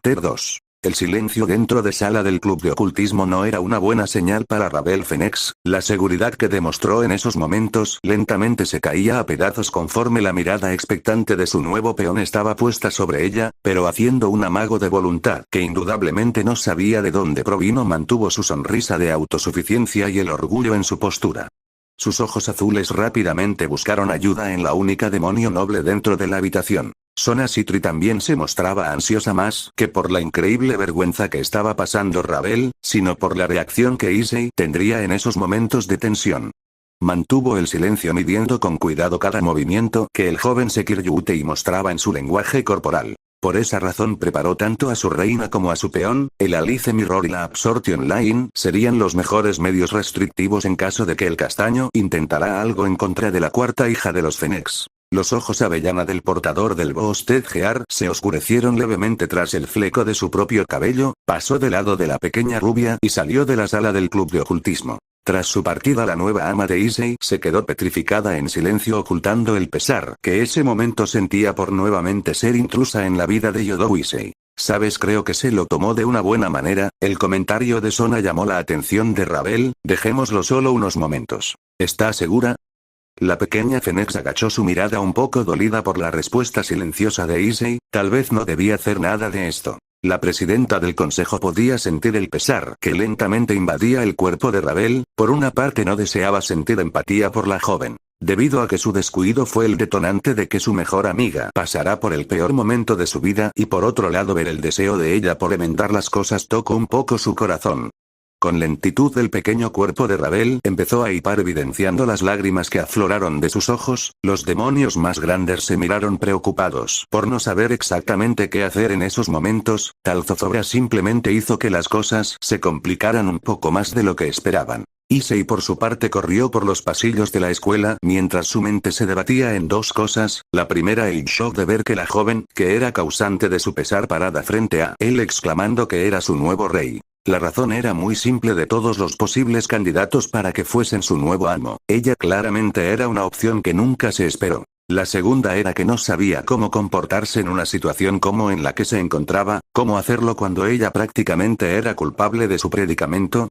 Chapter 2. El silencio dentro de sala del club de ocultismo no era una buena señal para Ravel Phoenix. La seguridad que demostró en esos momentos lentamente se caía a pedazos conforme la mirada expectante de su nuevo peón estaba puesta sobre ella, pero haciendo un amago de voluntad que indudablemente no sabía de dónde provino, mantuvo su sonrisa de autosuficiencia y el orgullo en su postura. Sus ojos azules rápidamente buscaron ayuda en la única demonio noble dentro de la habitación. Sona Citri también se mostraba ansiosa más que por la increíble vergüenza que estaba pasando Ravel, sino por la reacción que Issei tendría en esos momentos de tensión. Mantuvo el silencio midiendo con cuidado cada movimiento que el joven Sekiryutei mostraba en su lenguaje corporal. Por esa razón preparó tanto a su reina como a su peón. El Alice Mirror y la Absorption Line serían los mejores medios restrictivos en caso de que el castaño intentara algo en contra de la cuarta hija de los Phoenix. Los ojos avellana del portador del Boosted Gear se oscurecieron levemente tras el fleco de su propio cabello, pasó del lado de la pequeña rubia y salió de la sala del club de ocultismo. Tras su partida, la nueva ama de Issei se quedó petrificada en silencio, ocultando el pesar que ese momento sentía por nuevamente ser intrusa en la vida de Yodo Issei. ¿Sabes? Creo que se lo tomó de una buena manera. El comentario de Sona llamó la atención de Ravel. Dejémoslo solo unos momentos. ¿Está segura? La pequeña Phoenix agachó su mirada un poco dolida por la respuesta silenciosa de Issei. Tal vez no debía hacer nada de esto. La presidenta del consejo podía sentir el pesar que lentamente invadía el cuerpo de Ravel. Por una parte no deseaba sentir empatía por la joven, debido a que su descuido fue el detonante de que su mejor amiga pasará por el peor momento de su vida, y por otro lado ver el deseo de ella por enmendar las cosas tocó un poco su corazón. Con lentitud el pequeño cuerpo de Ravel empezó a hipar, evidenciando las lágrimas que afloraron de sus ojos. Los demonios más grandes se miraron preocupados por no saber exactamente qué hacer en esos momentos. Tal zozobra simplemente hizo que las cosas se complicaran un poco más de lo que esperaban. Issei por su parte corrió por los pasillos de la escuela mientras su mente se debatía en dos cosas. La primera, el shock de ver que la joven, que era causante de su pesar, parada frente a él exclamando que era su nuevo rey. La razón era muy simple: de todos los posibles candidatos para que fuesen su nuevo amo, ella claramente era una opción que nunca se esperó. La segunda era que no sabía cómo comportarse en una situación como en la que se encontraba, cómo hacerlo cuando ella prácticamente era culpable de su predicamento.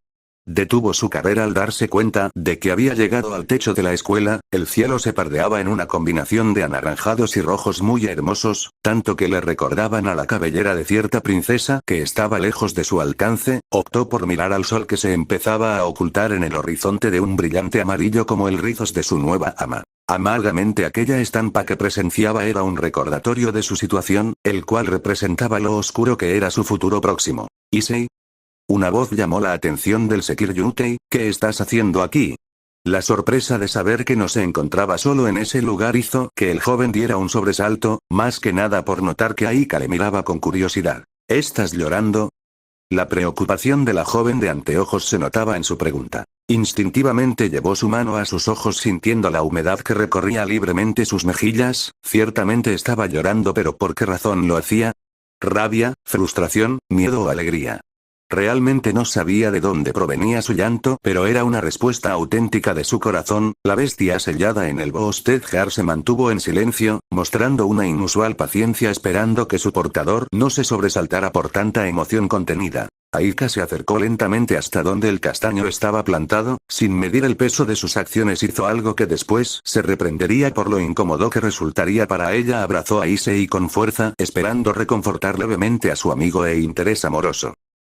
Detuvo su carrera al darse cuenta de que había llegado al techo de la escuela. El cielo se pardeaba en una combinación de anaranjados y rojos muy hermosos, tanto que le recordaban a la cabellera de cierta princesa que estaba lejos de su alcance. Optó por mirar al sol que se empezaba a ocultar en el horizonte de un brillante amarillo como el rizos de su nueva ama. Amargamente aquella estampa que presenciaba era un recordatorio de su situación, el cual representaba lo oscuro que era su futuro próximo. Issei. Una voz llamó la atención del Sekiryutei. ¿Qué estás haciendo aquí? La sorpresa de saber que no se encontraba solo en ese lugar hizo que el joven diera un sobresalto, más que nada por notar que Aika le miraba con curiosidad. ¿Estás llorando? La preocupación de la joven de anteojos se notaba en su pregunta. Instintivamente llevó su mano a sus ojos sintiendo la humedad que recorría libremente sus mejillas. Ciertamente estaba llorando, pero ¿por qué razón lo hacía? ¿Rabia, frustración, miedo o alegría? Realmente no sabía de dónde provenía su llanto, pero era una respuesta auténtica de su corazón. La bestia sellada en el Boosted Gear se mantuvo en silencio, mostrando una inusual paciencia, esperando que su portador no se sobresaltara por tanta emoción contenida. Aika se acercó lentamente hasta donde el castaño estaba plantado. Sin medir el peso de sus acciones hizo algo que después se reprendería por lo incómodo que resultaría para ella. Abrazó a Issei con fuerza, esperando reconfortar levemente a su amigo e interés amoroso.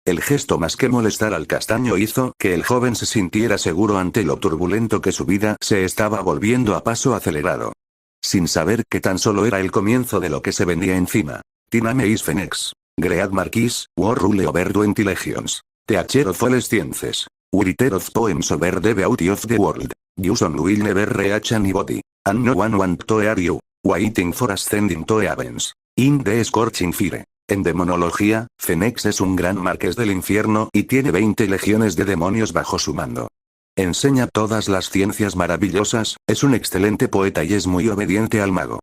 El gesto, más que molestar al castaño, hizo que el joven se sintiera seguro ante lo turbulento que su vida se estaba volviendo a paso acelerado. Sin saber que tan solo era el comienzo de lo que se venía encima. Tina Meis Phoenix. Great Marquis, War Rule over 20 Legions. Teacher of all Sciences. Writer of poems over the beauty of the world. You son will never reach anybody. And no one want to hear you. Waiting for ascending to heavens. In the scorching fire. En demonología, Phoenix es un gran marqués del infierno y tiene 20 legiones de demonios bajo su mando. Enseña todas las ciencias maravillosas, es un excelente poeta y es muy obediente al mago.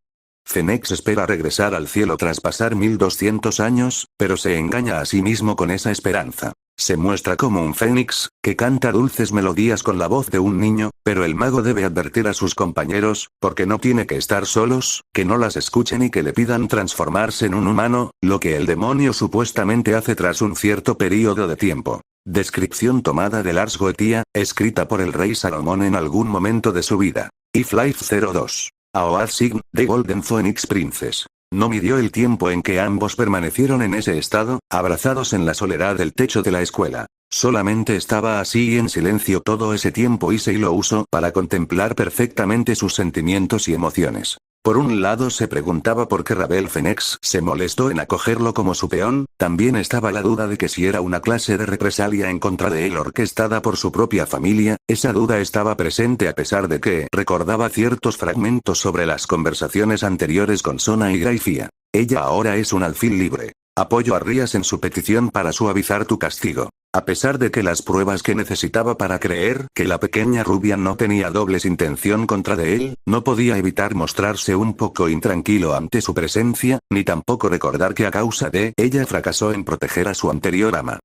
Phoenix espera regresar al cielo tras pasar 1200 años, pero se engaña a sí mismo con esa esperanza. Se muestra como un fénix, que canta dulces melodías con la voz de un niño, pero el mago debe advertir a sus compañeros, porque no tiene que estar solos, que no las escuchen y que le pidan transformarse en un humano, lo que el demonio supuestamente hace tras un cierto periodo de tiempo. Descripción tomada de Lars Goetia, escrita por el rey Salomón en algún momento de su vida. If Life 02. Aoad Sign, The Golden Phoenix Princess. No midió el tiempo en que ambos permanecieron en ese estado, abrazados en la soledad del techo de la escuela. Solamente estaba así y en silencio todo ese tiempo y se lo usó para contemplar perfectamente sus sentimientos y emociones. Por un lado se preguntaba por qué Ravel Fenix se molestó en acogerlo como su peón, también estaba la duda de que si era una clase de represalia en contra de él orquestada por su propia familia, esa duda estaba presente a pesar de que recordaba ciertos fragmentos sobre las conversaciones anteriores con Sona y Graifia. Ella ahora es un alfil libre. Apoyo a Rías en su petición para suavizar tu castigo. A pesar de que las pruebas que necesitaba para creer que la pequeña rubia no tenía dobles intención contra de él, no podía evitar mostrarse un poco intranquilo ante su presencia, ni tampoco recordar que a causa de ella fracasó en proteger a su anterior ama.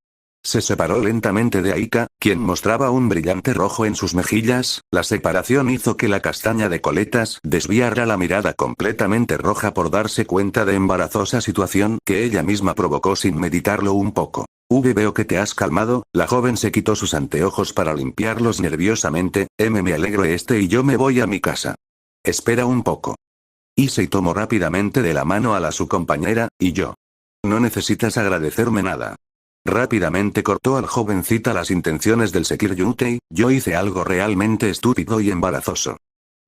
Se separó lentamente de Aika, quien mostraba un brillante rojo en sus mejillas. La separación hizo que la castaña de coletas desviara la mirada completamente roja por darse cuenta de embarazosa situación que ella misma provocó sin meditarlo un poco. Veo que te has calmado. La joven se quitó sus anteojos para limpiarlos nerviosamente. Me alegro y yo me voy a mi casa. Espera un poco. Issei tomó rápidamente de la mano a su compañera, y yo. No necesitas agradecerme nada. Rápidamente cortó al jovencita las intenciones del Sekiryutei, yo hice algo realmente estúpido y embarazoso.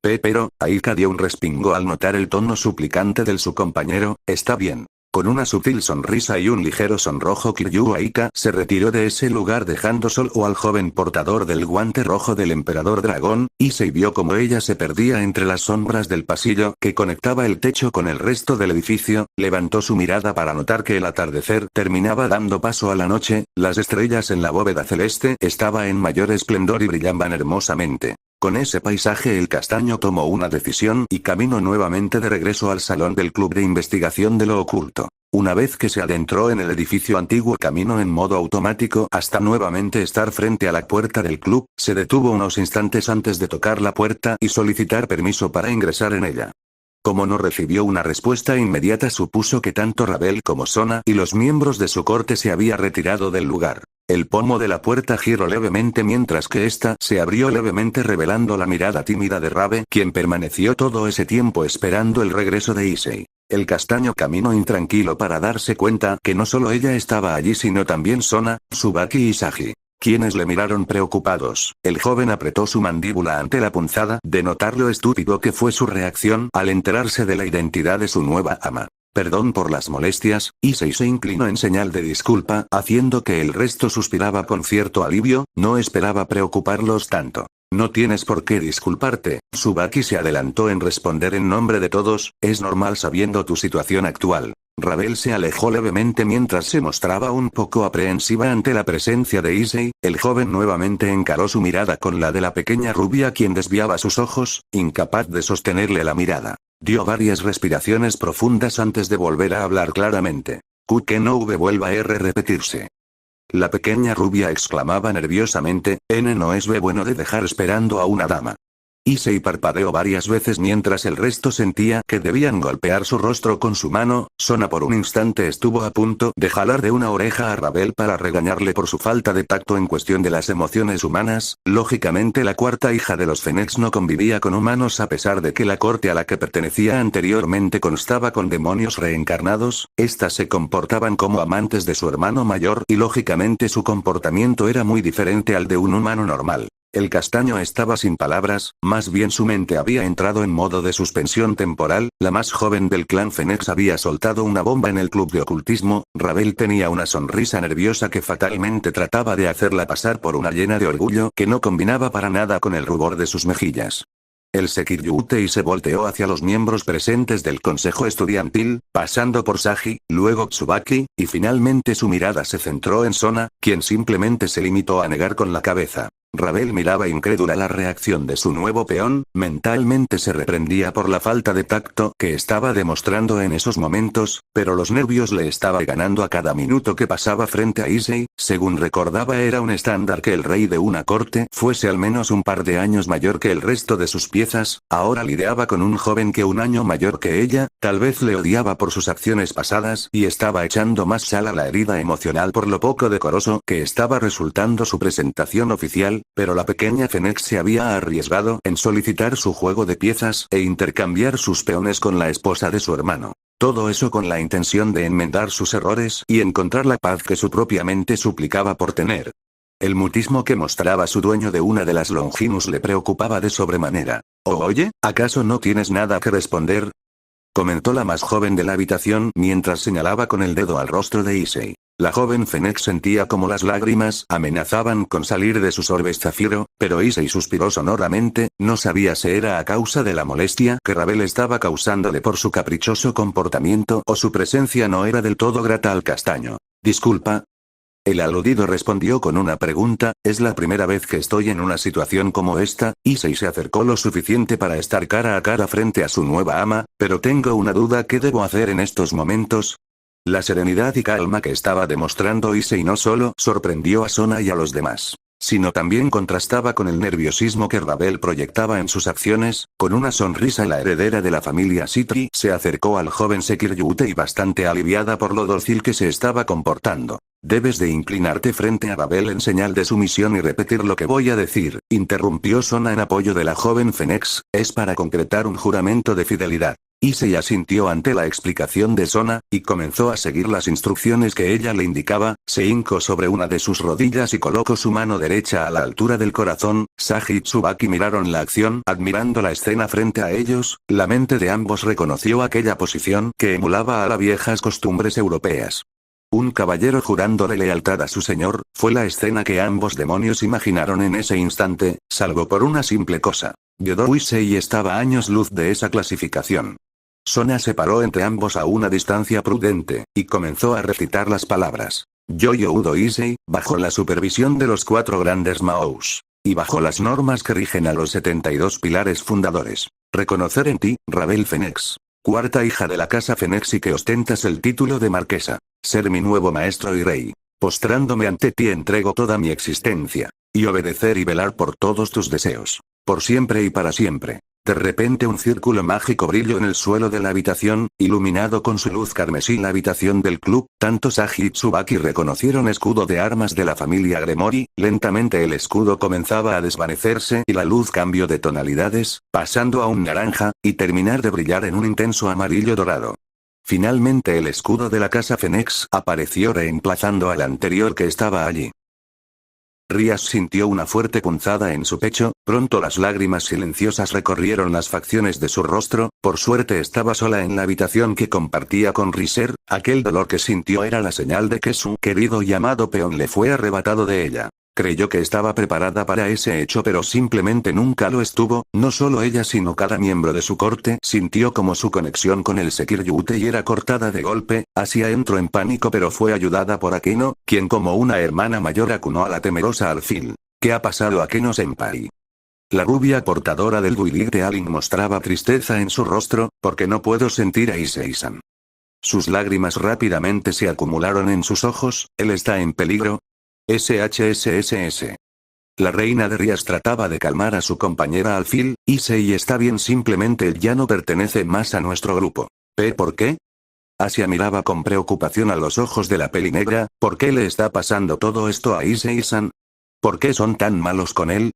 Pero, Aika dio un respingo al notar el tono suplicante de su compañero. Está bien. Con una sutil sonrisa y un ligero sonrojo Kiryu Aika se retiró de ese lugar dejando solo al joven portador del guante rojo del emperador dragón, y se vio como ella se perdía entre las sombras del pasillo que conectaba el techo con el resto del edificio. Levantó su mirada para notar que el atardecer terminaba dando paso a la noche, las estrellas en la bóveda celeste estaba en mayor esplendor y brillaban hermosamente. Con ese paisaje el castaño tomó una decisión y caminó nuevamente de regreso al salón del club de investigación de lo oculto. Una vez que se adentró en el edificio antiguo caminó en modo automático hasta nuevamente estar frente a la puerta del club, se detuvo unos instantes antes de tocar la puerta y solicitar permiso para ingresar en ella. Como no recibió una respuesta inmediata supuso que tanto Ravel como Sona y los miembros de su corte se había retirado del lugar. El pomo de la puerta giró levemente mientras que ésta se abrió levemente revelando la mirada tímida de Rabe, quien permaneció todo ese tiempo esperando el regreso de Issei. El castaño caminó intranquilo para darse cuenta que no solo ella estaba allí sino también Sona, Tsubaki y Sagi, quienes le miraron preocupados. El joven apretó su mandíbula ante la punzada de notar lo estúpido que fue su reacción al enterarse de la identidad de su nueva ama. Perdón por las molestias. Issei se inclinó en señal de disculpa, haciendo que el resto suspiraba con cierto alivio, no esperaba preocuparlos tanto. No tienes por qué disculparte. Tsubaki se adelantó en responder en nombre de todos, es normal sabiendo tu situación actual. Ravel se alejó levemente mientras se mostraba un poco aprehensiva ante la presencia de Issei. El joven nuevamente encaró su mirada con la de la pequeña rubia quien desviaba sus ojos, incapaz de sostenerle la mirada. Dio varias respiraciones profundas antes de volver a hablar claramente. Que no vuelva a repetirse. La pequeña rubia exclamaba nerviosamente, no es bueno de dejar esperando a una dama. Issei parpadeó varias veces mientras el resto sentía que debían golpear su rostro con su mano. Sona por un instante estuvo a punto de jalar de una oreja a Ravel para regañarle por su falta de tacto en cuestión de las emociones humanas. Lógicamente la cuarta hija de los Fenix no convivía con humanos a pesar de que la corte a la que pertenecía anteriormente constaba con demonios reencarnados. Estas se comportaban como amantes de su hermano mayor y lógicamente su comportamiento era muy diferente al de un humano normal. El castaño estaba sin palabras, más bien su mente había entrado en modo de suspensión temporal. La más joven del clan Fenix había soltado una bomba en el club de ocultismo. Ravel tenía una sonrisa nerviosa que fatalmente trataba de hacerla pasar por una llena de orgullo que no combinaba para nada con el rubor de sus mejillas. El Sekiryutei se volteó hacia los miembros presentes del consejo estudiantil, pasando por Sagi, luego Tsubaki, y finalmente su mirada se centró en Sona, quien simplemente se limitó a negar con la cabeza. Ravel miraba incrédula la reacción de su nuevo peón, mentalmente se reprendía por la falta de tacto que estaba demostrando en esos momentos, pero los nervios le estaba ganando a cada minuto que pasaba frente a Issei. Según recordaba, era un estándar que el rey de una corte fuese al menos un par de años mayor que el resto de sus piezas. Ahora lidiaba con un joven que un año mayor que ella, tal vez le odiaba por sus acciones pasadas y estaba echando más sal a la herida emocional por lo poco decoroso que estaba resultando su presentación oficial, pero la pequeña Fennec se había arriesgado en solicitar su juego de piezas e intercambiar sus peones con la esposa de su hermano. Todo eso con la intención de enmendar sus errores y encontrar la paz que su propia mente suplicaba por tener. El mutismo que mostraba su dueño de una de las Longinus le preocupaba de sobremanera. Oye, ¿acaso no tienes nada que responder?, comentó la más joven de la habitación mientras señalaba con el dedo al rostro de Issei. La joven Fennec sentía como las lágrimas amenazaban con salir de sus orbes zafiro, pero Issei suspiró sonoramente. No sabía si era a causa de la molestia que Ravel estaba causándole por su caprichoso comportamiento o su presencia no era del todo grata al castaño. Disculpa. El aludido respondió con una pregunta. Es la primera vez que estoy en una situación como esta. Issei se acercó lo suficiente para estar cara a cara frente a su nueva ama, pero tengo una duda. ¿Qué debo hacer en estos momentos? La serenidad y calma que estaba demostrando Issei no solo sorprendió a Sona y a los demás, sino también contrastaba con el nerviosismo que Ravel proyectaba en sus acciones. Con una sonrisa, la heredera de la familia Citri se acercó al joven Sekiryutei bastante aliviada por lo dócil que se estaba comportando. Debes de inclinarte frente a Ravel en señal de sumisión y repetir lo que voy a decir, interrumpió Sona en apoyo de la joven Fennec. Es para concretar un juramento de fidelidad. Issei asintió ante la explicación de Sona, y comenzó a seguir las instrucciones que ella le indicaba. Se hincó sobre una de sus rodillas y colocó su mano derecha a la altura del corazón. Sagi y Tsubaki miraron la acción, admirando la escena frente a ellos. La mente de ambos reconoció aquella posición que emulaba a las viejas costumbres europeas. Un caballero jurándole lealtad a su señor, fue la escena que ambos demonios imaginaron en ese instante, salvo por una simple cosa. Yodo Issei estaba a años luz de esa clasificación. Sona se paró entre ambos a una distancia prudente, y comenzó a recitar las palabras. Yo-Udo Issei, bajo la supervisión de los 4 grandes Maous. Y bajo las normas que rigen a los 72 pilares fundadores. Reconocer en ti, Ravel Fennec. Cuarta hija de la casa Fennec y que ostentas el título de marquesa. Ser mi nuevo maestro y rey. Postrándome ante ti entrego toda mi existencia. Y obedecer y velar por todos tus deseos. Por siempre y para siempre. De repente un círculo mágico brilló en el suelo de la habitación, iluminado con su luz carmesí la habitación del club. Tanto Sagi y Tsubaki reconocieron escudo de armas de la familia Gremori. Lentamente el escudo comenzaba a desvanecerse y la luz cambió de tonalidades, pasando a un naranja, y terminar de brillar en un intenso amarillo dorado. Finalmente el escudo de la casa Fennec apareció reemplazando al anterior que estaba allí. Rías sintió una fuerte punzada en su pecho, pronto las lágrimas silenciosas recorrieron las facciones de su rostro. Por suerte estaba sola en la habitación que compartía con Riser. Aquel dolor que sintió era la señal de que su querido y amado peón le fue arrebatado de ella. Creyó que estaba preparada para ese hecho, pero simplemente nunca lo estuvo. No solo ella sino cada miembro de su corte sintió como su conexión con el Sekiryutei era cortada de golpe. Asia entró en pánico pero fue ayudada por Akeno, quien como una hermana mayor acunó a la temerosa alfil. ¿Qué ha pasado, Akeno-senpai? La rubia portadora del Duilig de Alin mostraba tristeza en su rostro. Porque no puedo sentir a Issei-san. Sus lágrimas rápidamente se acumularon en sus ojos. ¿Él está en peligro? SHSSS. La reina de Rías trataba de calmar a su compañera alfil. Issei está bien, simplemente él ya no pertenece más a nuestro grupo. ¿Por qué? Asia miraba con preocupación a los ojos de la peli negra. ¿Por qué le está pasando todo esto a Issei-san? ¿Por qué son tan malos con él?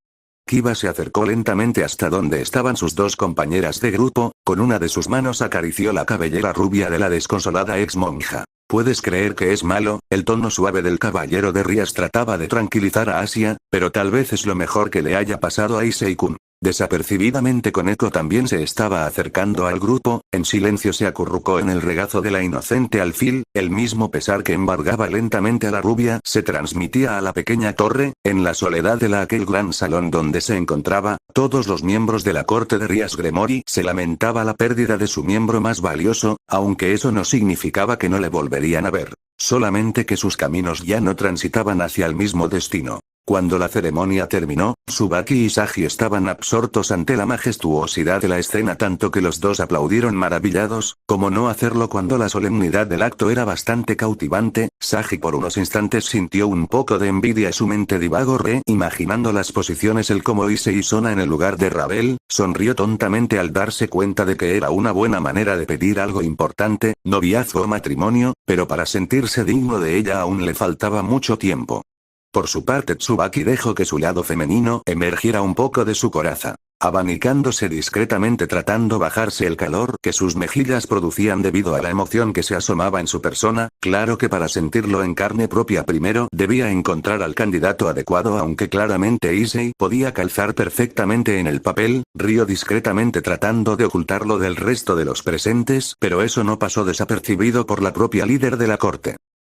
Kiba se acercó lentamente hasta donde estaban sus 2 compañeras de grupo. Con una de sus manos acarició la cabellera rubia de la desconsolada ex monja. ¿Puedes creer que es malo? El tono suave del caballero de Rías trataba de tranquilizar a Asia, pero tal vez es lo mejor que le haya pasado a Issei-kun. Desapercibidamente Koneko también se estaba acercando al grupo. En silencio se acurrucó en el regazo de la inocente alfil. El mismo pesar que embargaba lentamente a la rubia se transmitía a la pequeña torre. En la soledad de aquel gran salón donde se encontraba, todos los miembros de la corte de Rías Gremori se lamentaba la pérdida de su miembro más valioso, aunque eso no significaba que no le volverían a ver. Solamente que sus caminos ya no transitaban hacia el mismo destino. Cuando la ceremonia terminó, Tsubaki y Sagi estaban absortos ante la majestuosidad de la escena tanto que los dos aplaudieron maravillados, como no hacerlo cuando la solemnidad del acto era bastante cautivante. Sagi por unos instantes sintió un poco de envidia y su mente divagó imaginando las posiciones el como Issei y Sona en el lugar de Ravel, sonrió tontamente al darse cuenta de que era una buena manera de pedir algo importante, noviazgo o matrimonio, pero para sentirse digno de ella aún le faltaba mucho tiempo. Por su parte Tsubaki dejó que su lado femenino emergiera un poco de su coraza, abanicándose discretamente tratando bajarse el calor que sus mejillas producían debido a la emoción que se asomaba en su persona. Claro que para sentirlo en carne propia primero debía encontrar al candidato adecuado, aunque claramente Issei podía calzar perfectamente en el papel. Rió discretamente tratando de ocultarlo del resto de los presentes, pero eso no pasó desapercibido por la propia líder de la corte.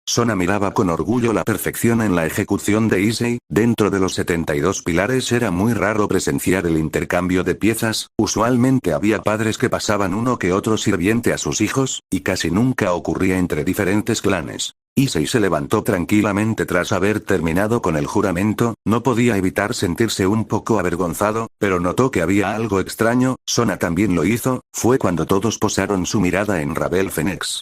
Sona miraba con orgullo la perfección en la ejecución de Issei. Dentro de los 72 pilares era muy raro presenciar el intercambio de piezas, usualmente había padres que pasaban uno que otro sirviente a sus hijos, y casi nunca ocurría entre diferentes clanes. Issei se levantó tranquilamente tras haber terminado con el juramento, no podía evitar sentirse un poco avergonzado, pero notó que había algo extraño. Sona también lo hizo, fue cuando todos posaron su mirada en Ravel Phoenix.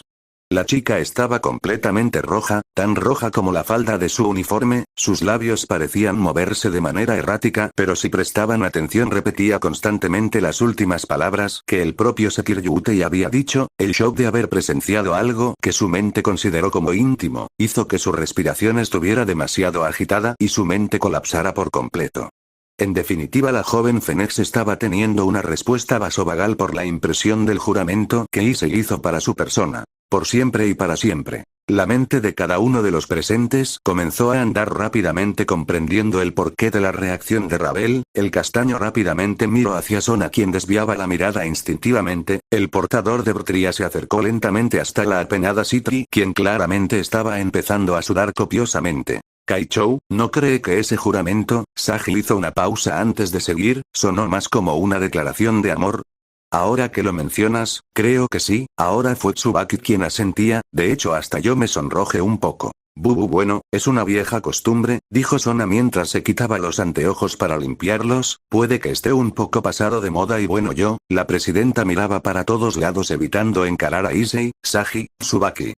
La chica estaba completamente roja, tan roja como la falda de su uniforme, sus labios parecían moverse de manera errática, pero si prestaban atención repetía constantemente las últimas palabras que el propio Sekiryutei había dicho. El shock de haber presenciado algo que su mente consideró como íntimo, hizo que su respiración estuviera demasiado agitada y su mente colapsara por completo. En definitiva, la joven Phoenix estaba teniendo una respuesta vasovagal por la impresión del juramento que Issei hizo para su persona. Por siempre y para siempre. La mente de cada uno de los presentes comenzó a andar rápidamente comprendiendo el porqué de la reacción de Ravel. El castaño rápidamente miró hacia Sona, quien desviaba la mirada instintivamente. El portador de Bertria se acercó lentamente hasta la apenada Citri, quien claramente estaba empezando a sudar copiosamente. Kaichou, ¿no cree que ese juramento? Sagi hizo una pausa antes de seguir, sonó más como una declaración de amor. Ahora que lo mencionas, creo que sí. Ahora fue Tsubaki quien asentía, de hecho hasta yo me sonrojé un poco. Bueno, es una vieja costumbre, dijo Sona mientras se quitaba los anteojos para limpiarlos, puede que esté un poco pasado de moda y bueno la presidenta miraba para todos lados evitando encarar a Issei, Sagi, Tsubaki.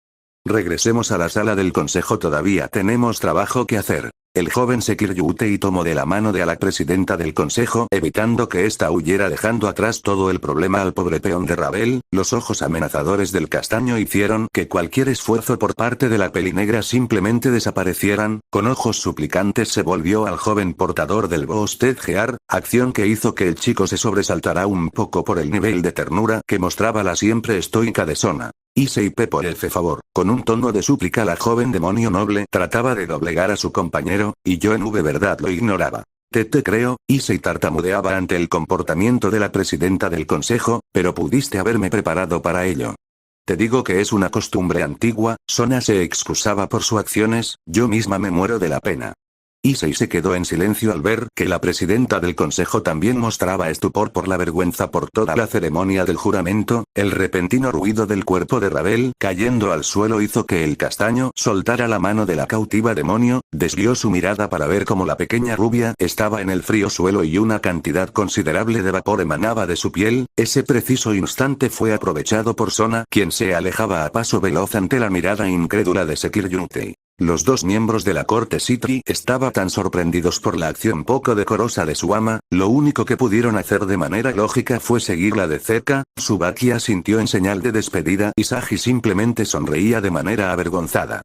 Regresemos a la sala del consejo, todavía tenemos trabajo que hacer. El joven Sekiryutei tomó de la mano de a la presidenta del consejo, evitando que ésta huyera dejando atrás todo el problema al pobre peón de Ravel. Los ojos amenazadores del castaño hicieron que cualquier esfuerzo por parte de la pelinegra simplemente desaparecieran. Con ojos suplicantes se volvió al joven portador del bostejear, acción que hizo que el chico se sobresaltara un poco por el nivel de ternura que mostraba la siempre estoica de Sona. Issei, por el favor. Con un tono de súplica la joven demonio noble trataba de doblegar a su compañero, y yo en verdad lo ignoraba. Te creo, Issei tartamudeaba ante el comportamiento de la presidenta del consejo, pero pudiste haberme preparado para ello. Te digo que es una costumbre antigua. Sona se excusaba por sus acciones, yo misma me muero de la pena. Issei se quedó en silencio al ver que la presidenta del consejo también mostraba estupor por la vergüenza por toda la ceremonia del juramento. El repentino ruido del cuerpo de Ravel cayendo al suelo hizo que el castaño soltara la mano de la cautiva demonio, desvió su mirada para ver cómo la pequeña rubia estaba en el frío suelo y una cantidad considerable de vapor emanaba de su piel. Ese preciso instante fue aprovechado por Sona, quien se alejaba a paso veloz ante la mirada incrédula de Sekiryutei. Los dos miembros de la corte Citri estaban tan sorprendidos por la acción poco decorosa de su ama, lo único que pudieron hacer de manera lógica fue seguirla de cerca. Tsubaki asintió en señal de despedida y Sagi simplemente sonreía de manera avergonzada.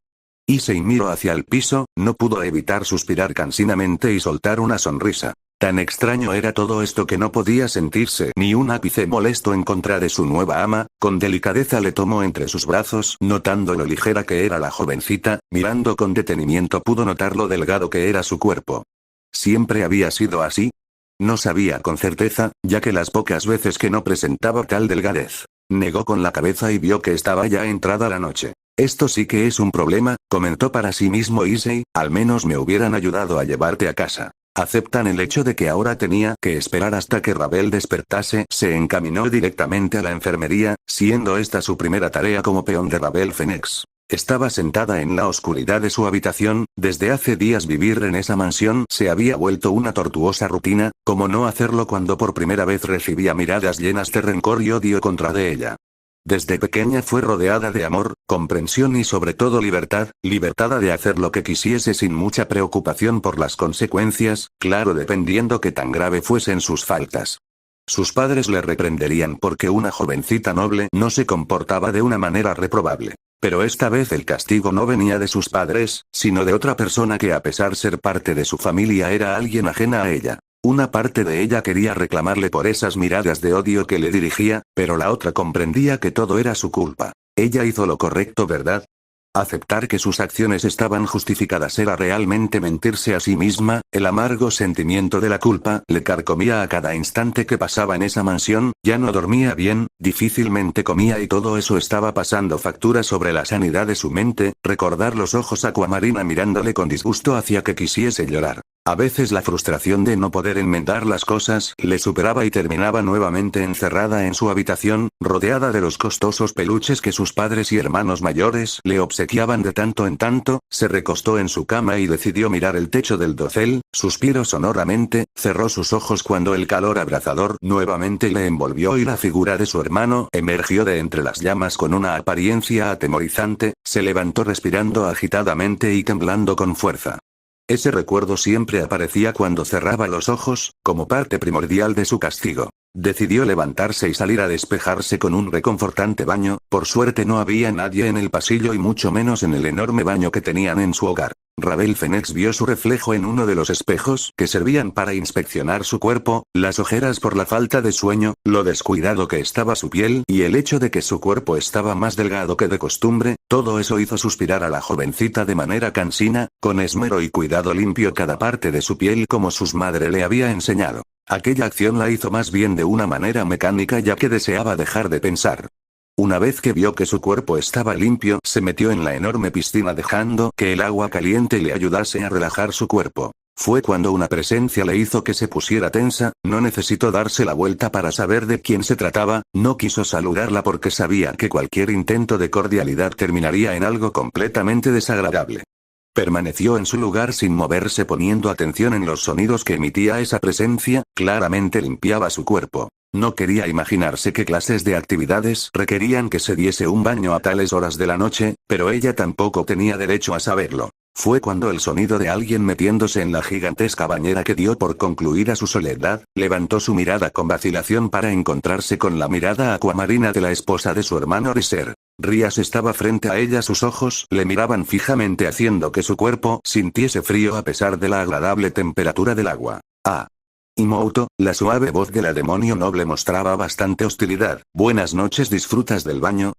Issei miró hacia el piso, no pudo evitar suspirar cansinamente y soltar una sonrisa. Tan extraño era todo esto que no podía sentirse ni un ápice molesto en contra de su nueva ama. Con delicadeza le tomó entre sus brazos, notando lo ligera que era la jovencita, mirando con detenimiento pudo notar lo delgado que era su cuerpo. ¿Siempre había sido así? No sabía con certeza, ya que las pocas veces que no presentaba tal delgadez. Negó con la cabeza y vio que estaba ya entrada la noche. Esto sí que es un problema, comentó para sí mismo Issei, al menos me hubieran ayudado a llevarte a casa. Aceptan el hecho de que ahora tenía que esperar hasta que Ravel despertase. Se encaminó directamente a la enfermería, siendo esta su primera tarea como peón de Ravel Phoenix. Estaba sentada en la oscuridad de su habitación. Desde hace días vivir en esa mansión se había vuelto una tortuosa rutina, como no hacerlo cuando por primera vez recibía miradas llenas de rencor y odio contra de ella. Desde pequeña fue rodeada de amor, comprensión y sobre todo libertad, libertad de hacer lo que quisiese sin mucha preocupación por las consecuencias, claro dependiendo que tan grave fuesen sus faltas. Sus padres le reprenderían porque una jovencita noble no se comportaba de una manera reprobable. Pero esta vez el castigo no venía de sus padres, sino de otra persona que a pesar ser parte de su familia era alguien ajena a ella. Una parte de ella quería reclamarle por esas miradas de odio que le dirigía, pero la otra comprendía que todo era su culpa. Ella hizo lo correcto, ¿verdad? Aceptar que sus acciones estaban justificadas era realmente mentirse a sí misma. El amargo sentimiento de la culpa le carcomía a cada instante que pasaba en esa mansión. Ya no dormía bien, difícilmente comía y todo eso estaba pasando factura sobre la sanidad de su mente. Recordar los ojos acuamarina mirándole con disgusto hacía que quisiese llorar. A veces la frustración de no poder enmendar las cosas le superaba y terminaba nuevamente encerrada en su habitación, rodeada de los costosos peluches que sus padres y hermanos mayores le obsequiaban de tanto en tanto. Se recostó en su cama y decidió mirar el techo del dosel, suspiró sonoramente, cerró sus ojos cuando el calor abrasador nuevamente le envolvió y la figura de su hermano emergió de entre las llamas con una apariencia atemorizante. Se levantó respirando agitadamente y temblando con fuerza. Ese recuerdo siempre aparecía cuando cerraba los ojos, como parte primordial de su castigo. Decidió levantarse y salir a despejarse con un reconfortante baño. Por suerte no había nadie en el pasillo y mucho menos en el enorme baño que tenían en su hogar. Ravel Fenix vio su reflejo en uno de los espejos que servían para inspeccionar su cuerpo, las ojeras por la falta de sueño, lo descuidado que estaba su piel y el hecho de que su cuerpo estaba más delgado que de costumbre. Todo eso hizo suspirar a la jovencita de manera cansina. Con esmero y cuidado limpió cada parte de su piel como su madre le había enseñado. Aquella acción la hizo más bien de una manera mecánica ya que deseaba dejar de pensar. Una vez que vio que su cuerpo estaba limpio, se metió en la enorme piscina dejando que el agua caliente le ayudase a relajar su cuerpo. Fue cuando una presencia le hizo que se pusiera tensa. No necesitó darse la vuelta para saber de quién se trataba. No quiso saludarla porque sabía que cualquier intento de cordialidad terminaría en algo completamente desagradable. Permaneció en su lugar sin moverse poniendo atención en los sonidos que emitía esa presencia. Claramente limpiaba su cuerpo. No quería imaginarse qué clases de actividades requerían que se diese un baño a tales horas de la noche, pero ella tampoco tenía derecho a saberlo. Fue cuando el sonido de alguien metiéndose en la gigantesca bañera que dio por concluida su soledad, levantó su mirada con vacilación para encontrarse con la mirada acuamarina de la esposa de su hermano Riser. Rías estaba frente a ella, sus ojos le miraban fijamente haciendo que su cuerpo sintiese frío a pesar de la agradable temperatura del agua. Ah. Imouto, la suave voz de la demonio noble mostraba bastante hostilidad. Buenas noches, ¿disfrutas del baño?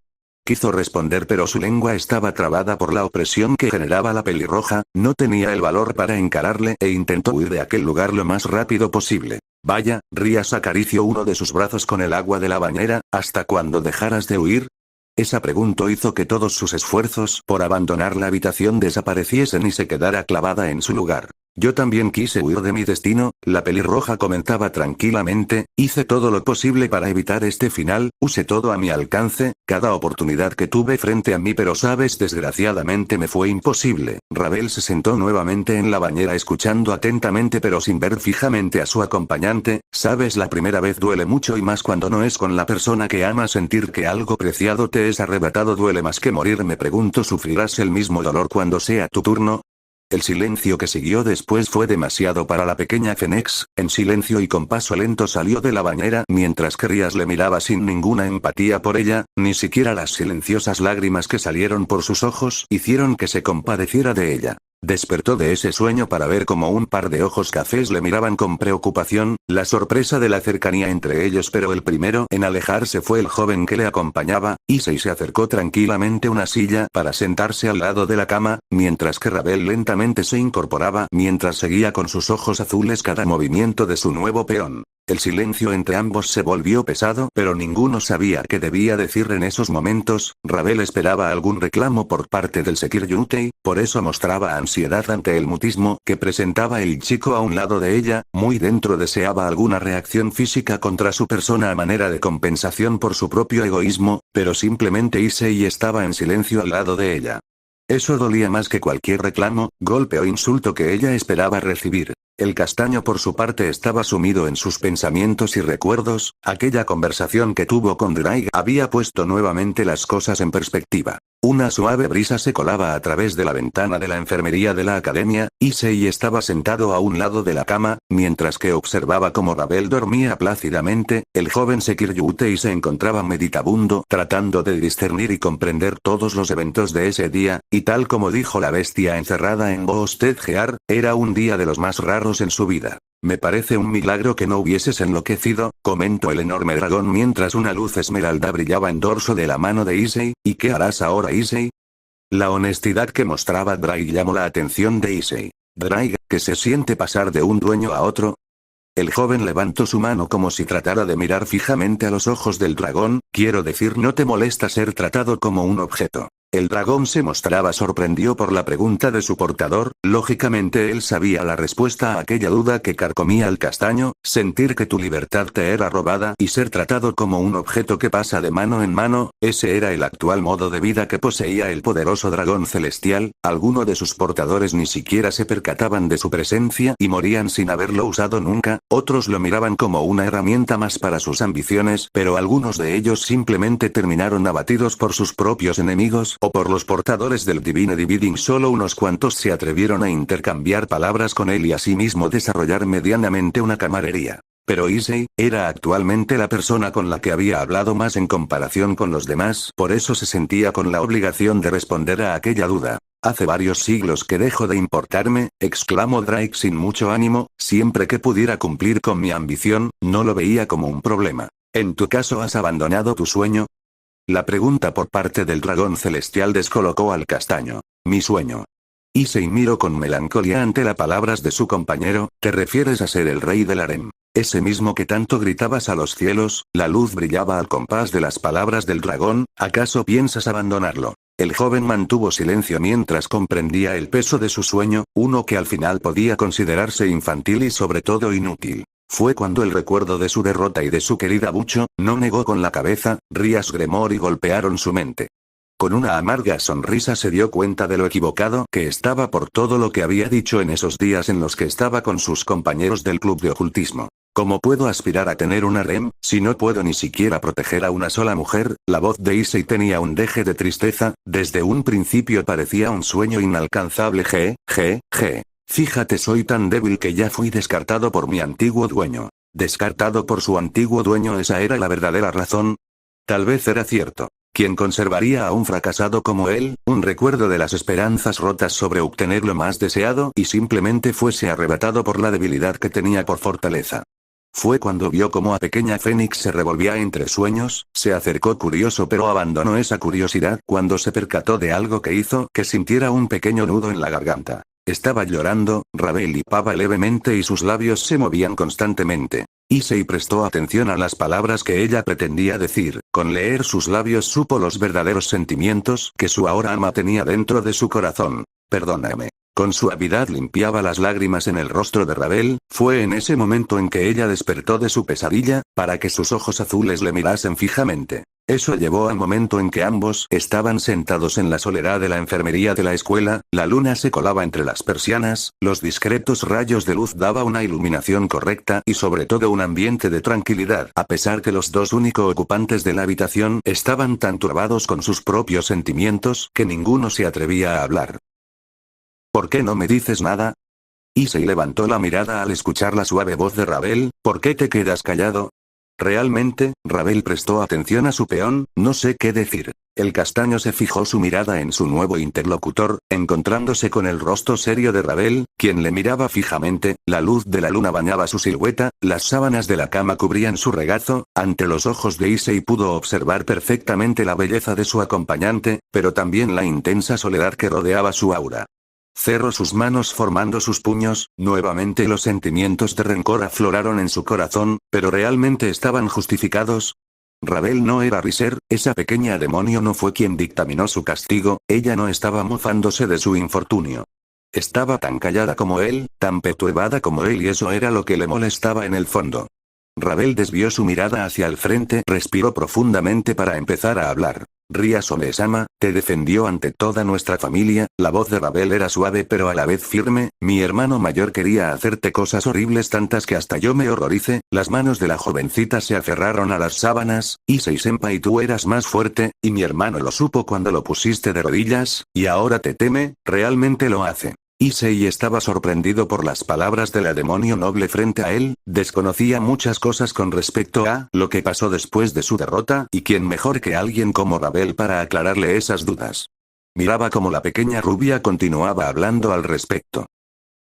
Quiso responder pero su lengua estaba trabada por la opresión que generaba la pelirroja. No tenía el valor para encararle e intentó huir de aquel lugar lo más rápido posible. Vaya, Rías acarició uno de sus brazos con el agua de la bañera. ¿Hasta cuándo dejarás de huir? Esa pregunta hizo que todos sus esfuerzos por abandonar la habitación desapareciesen y se quedara clavada en su lugar. Yo también quise huir de mi destino, la pelirroja comentaba tranquilamente, hice todo lo posible para evitar este final, usé todo a mi alcance, cada oportunidad que tuve frente a mí, pero sabes, desgraciadamente me fue imposible. Ravel se sentó nuevamente en la bañera escuchando atentamente pero sin ver fijamente a su acompañante. Sabes, la primera vez duele mucho y más cuando no es con la persona que amas. Sentir que algo preciado te es arrebatado duele más que morir. Me pregunto, ¿sufrirás el mismo dolor cuando sea tu turno? El silencio que siguió después fue demasiado para la pequeña Fenix. En silencio y con paso lento salió de la bañera mientras que Rías le miraba sin ninguna empatía por ella. Ni siquiera las silenciosas lágrimas que salieron por sus ojos hicieron que se compadeciera de ella. Despertó de ese sueño para ver cómo un par de ojos cafés le miraban con preocupación, la sorpresa de la cercanía entre ellos, pero el primero en alejarse fue el joven que le acompañaba. Issei se acercó tranquilamente a una silla para sentarse al lado de la cama, mientras que Ravel lentamente se incorporaba mientras seguía con sus ojos azules cada movimiento de su nuevo peón. El silencio entre ambos se volvió pesado, pero ninguno sabía qué debía decir en esos momentos. Ravel esperaba algún reclamo por parte del Security, por eso mostraba ansiedad ante el mutismo que presentaba el chico a un lado de ella, muy dentro deseaba alguna reacción física contra su persona a manera de compensación por su propio egoísmo, pero simplemente Issei estaba en silencio al lado de ella. Eso dolía más que cualquier reclamo, golpe o insulto que ella esperaba recibir. El castaño por su parte estaba sumido en sus pensamientos y recuerdos, aquella conversación que tuvo con Drake había puesto nuevamente las cosas en perspectiva. Una suave brisa se colaba a través de la ventana de la enfermería de la academia, Issei estaba sentado a un lado de la cama, mientras que observaba cómo Ravel dormía plácidamente, el joven Sekiryu-tei se encontraba meditabundo tratando de discernir y comprender todos los eventos de ese día, y tal como dijo la bestia encerrada en Ghosted Gear, era un día de los más raros en su vida. Me parece un milagro que no hubieses enloquecido, comentó el enorme dragón mientras una luz esmeralda brillaba en dorso de la mano de Issei. ¿Y qué harás ahora, Issei? La honestidad que mostraba Drake llamó la atención de Issei. Drake, ¿que se siente pasar de un dueño a otro? El joven levantó su mano como si tratara de mirar fijamente a los ojos del dragón. Quiero decir, ¿no te molesta ser tratado como un objeto? El dragón se mostraba sorprendido por la pregunta de su portador, lógicamente él sabía la respuesta a aquella duda que carcomía al castaño, sentir que tu libertad te era robada y ser tratado como un objeto que pasa de mano en mano, ese era el actual modo de vida que poseía el poderoso dragón celestial, algunos de sus portadores ni siquiera se percataban de su presencia y morían sin haberlo usado nunca, otros lo miraban como una herramienta más para sus ambiciones, pero algunos de ellos simplemente terminaron abatidos por sus propios enemigos, o por los portadores del Divine Dividing. Solo unos cuantos se atrevieron a intercambiar palabras con él y asimismo desarrollar medianamente una camaradería. Pero Issei, era actualmente la persona con la que había hablado más en comparación con los demás, por eso se sentía con la obligación de responder a aquella duda. Hace varios siglos que dejo de importarme, exclamó Drake sin mucho ánimo, siempre que pudiera cumplir con mi ambición, no lo veía como un problema. ¿En tu caso has abandonado tu sueño? La pregunta por parte del dragón celestial descolocó al castaño. Mi sueño. Issei miró con melancolía ante las palabras de su compañero, ¿te refieres a ser el rey del harem? Ese mismo que tanto gritabas a los cielos, la luz brillaba al compás de las palabras del dragón, ¿acaso piensas abandonarlo? El joven mantuvo silencio mientras comprendía el peso de su sueño, uno que al final podía considerarse infantil y sobre todo inútil. Fue cuando el recuerdo de su derrota y de su querida Bucho, no negó con la cabeza, Rías Gremori golpearon su mente. Con una amarga sonrisa se dio cuenta de lo equivocado que estaba por todo lo que había dicho en esos días en los que estaba con sus compañeros del club de ocultismo. ¿Cómo puedo aspirar a tener un harem, si no puedo ni siquiera proteger a una sola mujer? La voz de Issei tenía un deje de tristeza, desde un principio parecía un sueño inalcanzable. Fíjate, soy tan débil que ya fui descartado por mi antiguo dueño. Descartado por su antiguo dueño, ¿esa era la verdadera razón? Tal vez era cierto. ¿Quién conservaría a un fracasado como él, un recuerdo de las esperanzas rotas sobre obtener lo más deseado y simplemente fuese arrebatado por la debilidad que tenía por fortaleza? Fue cuando vio cómo a pequeña Fénix se revolvía entre sueños, se acercó curioso pero abandonó esa curiosidad cuando se percató de algo que hizo que sintiera un pequeño nudo en la garganta. Estaba llorando, Ravel lipaba levemente y sus labios se movían constantemente. Issei prestó atención a las palabras que ella pretendía decir, con leer sus labios supo los verdaderos sentimientos que su ahora ama tenía dentro de su corazón. Perdóname. Con suavidad limpiaba las lágrimas en el rostro de Ravel, fue en ese momento en que ella despertó de su pesadilla, para que sus ojos azules le mirasen fijamente. Eso llevó al momento en que ambos estaban sentados en la soledad de la enfermería de la escuela, la luna se colaba entre las persianas, los discretos rayos de luz daba una iluminación correcta y sobre todo un ambiente de tranquilidad, a pesar que los dos únicos ocupantes de la habitación estaban tan turbados con sus propios sentimientos que ninguno se atrevía a hablar. ¿Por qué no me dices nada? Issei levantó la mirada al escuchar la suave voz de Ravel, ¿por qué te quedas callado? Realmente, Ravel prestó atención a su peón, no sé qué decir. El castaño se fijó su mirada en su nuevo interlocutor, encontrándose con el rostro serio de Ravel, quien le miraba fijamente, la luz de la luna bañaba su silueta, las sábanas de la cama cubrían su regazo, ante los ojos de Issei pudo observar perfectamente la belleza de su acompañante, pero también la intensa soledad que rodeaba su aura. Cerró sus manos formando sus puños, nuevamente los sentimientos de rencor afloraron en su corazón, pero ¿realmente estaban justificados? Ravel no era Riser, esa pequeña demonio no fue quien dictaminó su castigo, ella no estaba mofándose de su infortunio. Estaba tan callada como él, tan perturbada como él y eso era lo que le molestaba en el fondo. Ravel desvió su mirada hacia el frente, respiró profundamente para empezar a hablar. Ryasome-sama, te defendió ante toda nuestra familia, la voz de Ravel era suave pero a la vez firme, mi hermano mayor quería hacerte cosas horribles tantas que hasta yo me horrorice, las manos de la jovencita se aferraron a las sábanas, Issei-senpai tú eras más fuerte, y mi hermano lo supo cuando lo pusiste de rodillas, y ahora te teme, realmente lo hace. Issei estaba sorprendido por las palabras de la demonio noble frente a él, desconocía muchas cosas con respecto a lo que pasó después de su derrota, y quién mejor que alguien como Ravel para aclararle esas dudas. Miraba como la pequeña rubia continuaba hablando al respecto.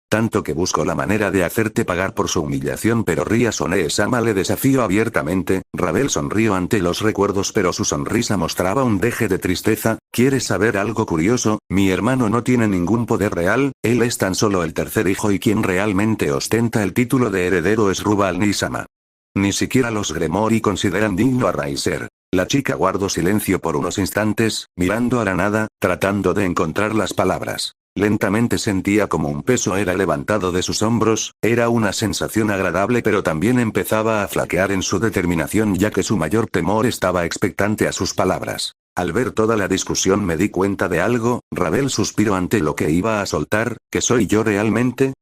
Tanto que busco la manera de hacerte pagar por su humillación pero Ryasone-sama le desafió abiertamente, Ravel sonrió ante los recuerdos pero su sonrisa mostraba un deje de tristeza, ¿quieres saber algo curioso? Mi hermano no tiene ningún poder real, él es tan solo el tercer hijo y quien realmente ostenta el título de heredero es Rubalni-sama. Ni siquiera los Gremori consideran digno a Riser. La chica guardó silencio por unos instantes, mirando a la nada, tratando de encontrar las palabras. Lentamente sentía como un peso era levantado de sus hombros, era una sensación agradable pero también empezaba a flaquear en su determinación ya que su mayor temor estaba expectante a sus palabras. Al ver toda la discusión me di cuenta de algo, Ravel suspiró ante lo que iba a soltar, ¿que soy yo realmente?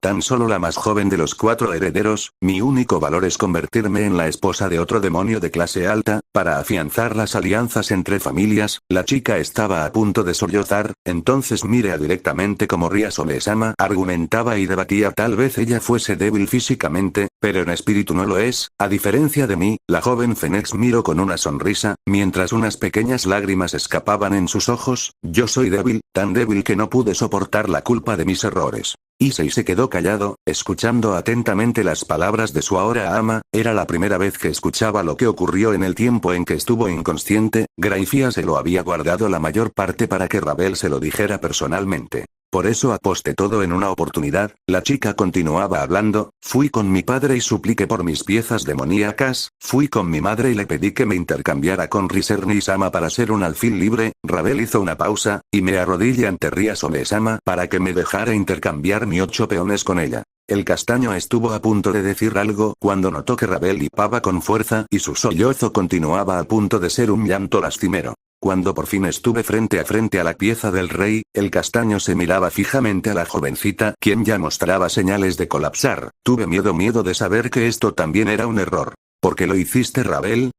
Tan solo la más joven de los 4 herederos, mi único valor es convertirme en la esposa de otro demonio de clase alta, para afianzar las alianzas entre familias, la chica estaba a punto de sollozar, entonces mire directamente como Ryasome-sama argumentaba y debatía tal vez ella fuese débil físicamente, pero en espíritu no lo es, a diferencia de mí, la joven Phoenix miró con una sonrisa, mientras unas pequeñas lágrimas escapaban en sus ojos, yo soy débil, tan débil que no pude soportar la culpa de mis errores. Issei se quedó callado, escuchando atentamente las palabras de su ahora ama, era la primera vez que escuchaba lo que ocurrió en el tiempo en que estuvo inconsciente, Graifia se lo había guardado la mayor parte para que Ravel se lo dijera personalmente. Por eso aposté todo en una oportunidad, la chica continuaba hablando, fui con mi padre y supliqué por mis piezas demoníacas, fui con mi madre y le pedí que me intercambiara con Riser-ni-sama para ser un alfil libre, Ravel hizo una pausa, y me arrodillé ante Ryasome-sama para que me dejara intercambiar mis 8 peones con ella. El castaño estuvo a punto de decir algo cuando notó que Ravel hipaba con fuerza y su sollozo continuaba a punto de ser un llanto lastimero. Cuando por fin estuve frente a la pieza del rey, el castaño se miraba fijamente a la jovencita, quien ya mostraba señales de colapsar. Tuve miedo de saber que esto también era un error. ¿Por qué lo hiciste, Ravel?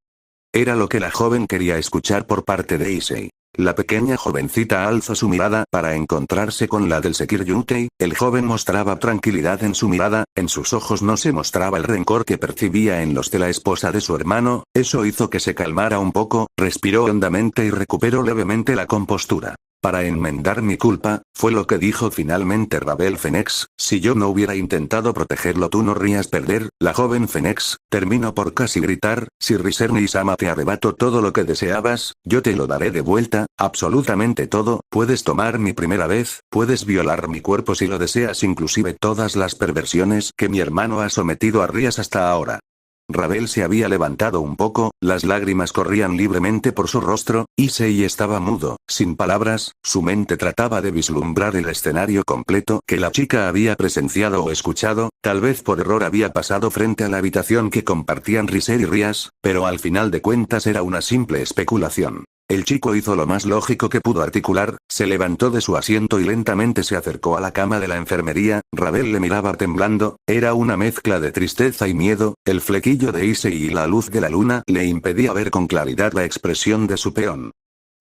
Era lo que la joven quería escuchar por parte de Issei. La pequeña jovencita alzó su mirada para encontrarse con la del Sekiryutei, el joven mostraba tranquilidad en su mirada, en sus ojos no se mostraba el rencor que percibía en los de la esposa de su hermano, eso hizo que se calmara un poco, respiró hondamente y recuperó levemente la compostura. Para enmendar mi culpa, fue lo que dijo finalmente Ravel Phoenix, si yo no hubiera intentado protegerlo tú no rías perder, la joven Phoenix, terminó por casi gritar, si Riser-ni-sama te arrebató todo lo que deseabas, yo te lo daré de vuelta, absolutamente todo, puedes tomar mi primera vez, puedes violar mi cuerpo si lo deseas inclusive todas las perversiones que mi hermano ha sometido a Rías hasta ahora. Ravel se había levantado un poco, las lágrimas corrían libremente por su rostro, Issei estaba mudo, sin palabras, su mente trataba de vislumbrar el escenario completo que la chica había presenciado o escuchado, tal vez por error había pasado frente a la habitación que compartían Riser y Rías, pero al final de cuentas era una simple especulación. El chico hizo lo más lógico que pudo articular, se levantó de su asiento y lentamente se acercó a la cama de la enfermería, Ravel le miraba temblando, era una mezcla de tristeza y miedo, el flequillo de Issei y la luz de la luna le impedía ver con claridad la expresión de su peón.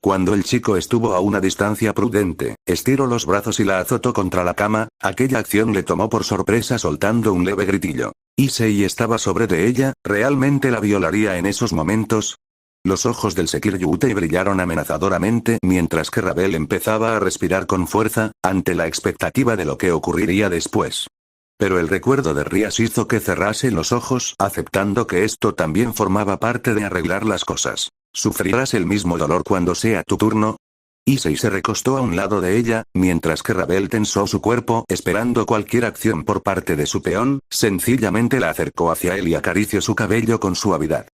Cuando el chico estuvo a una distancia prudente, estiró los brazos y la azotó contra la cama, aquella acción le tomó por sorpresa soltando un leve gritillo. Issei estaba sobre de ella, ¿realmente la violaría en esos momentos? Los ojos del Sekiryutei brillaron amenazadoramente mientras que Ravel empezaba a respirar con fuerza, ante la expectativa de lo que ocurriría después. Pero el recuerdo de Rías hizo que cerrase los ojos, aceptando que esto también formaba parte de arreglar las cosas. ¿Sufrirás el mismo dolor cuando sea tu turno? Issei se recostó a un lado de ella, mientras que Rabel tensó su cuerpo esperando cualquier acción por parte de su peón, sencillamente la acercó hacia él y acarició su cabello con suavidad.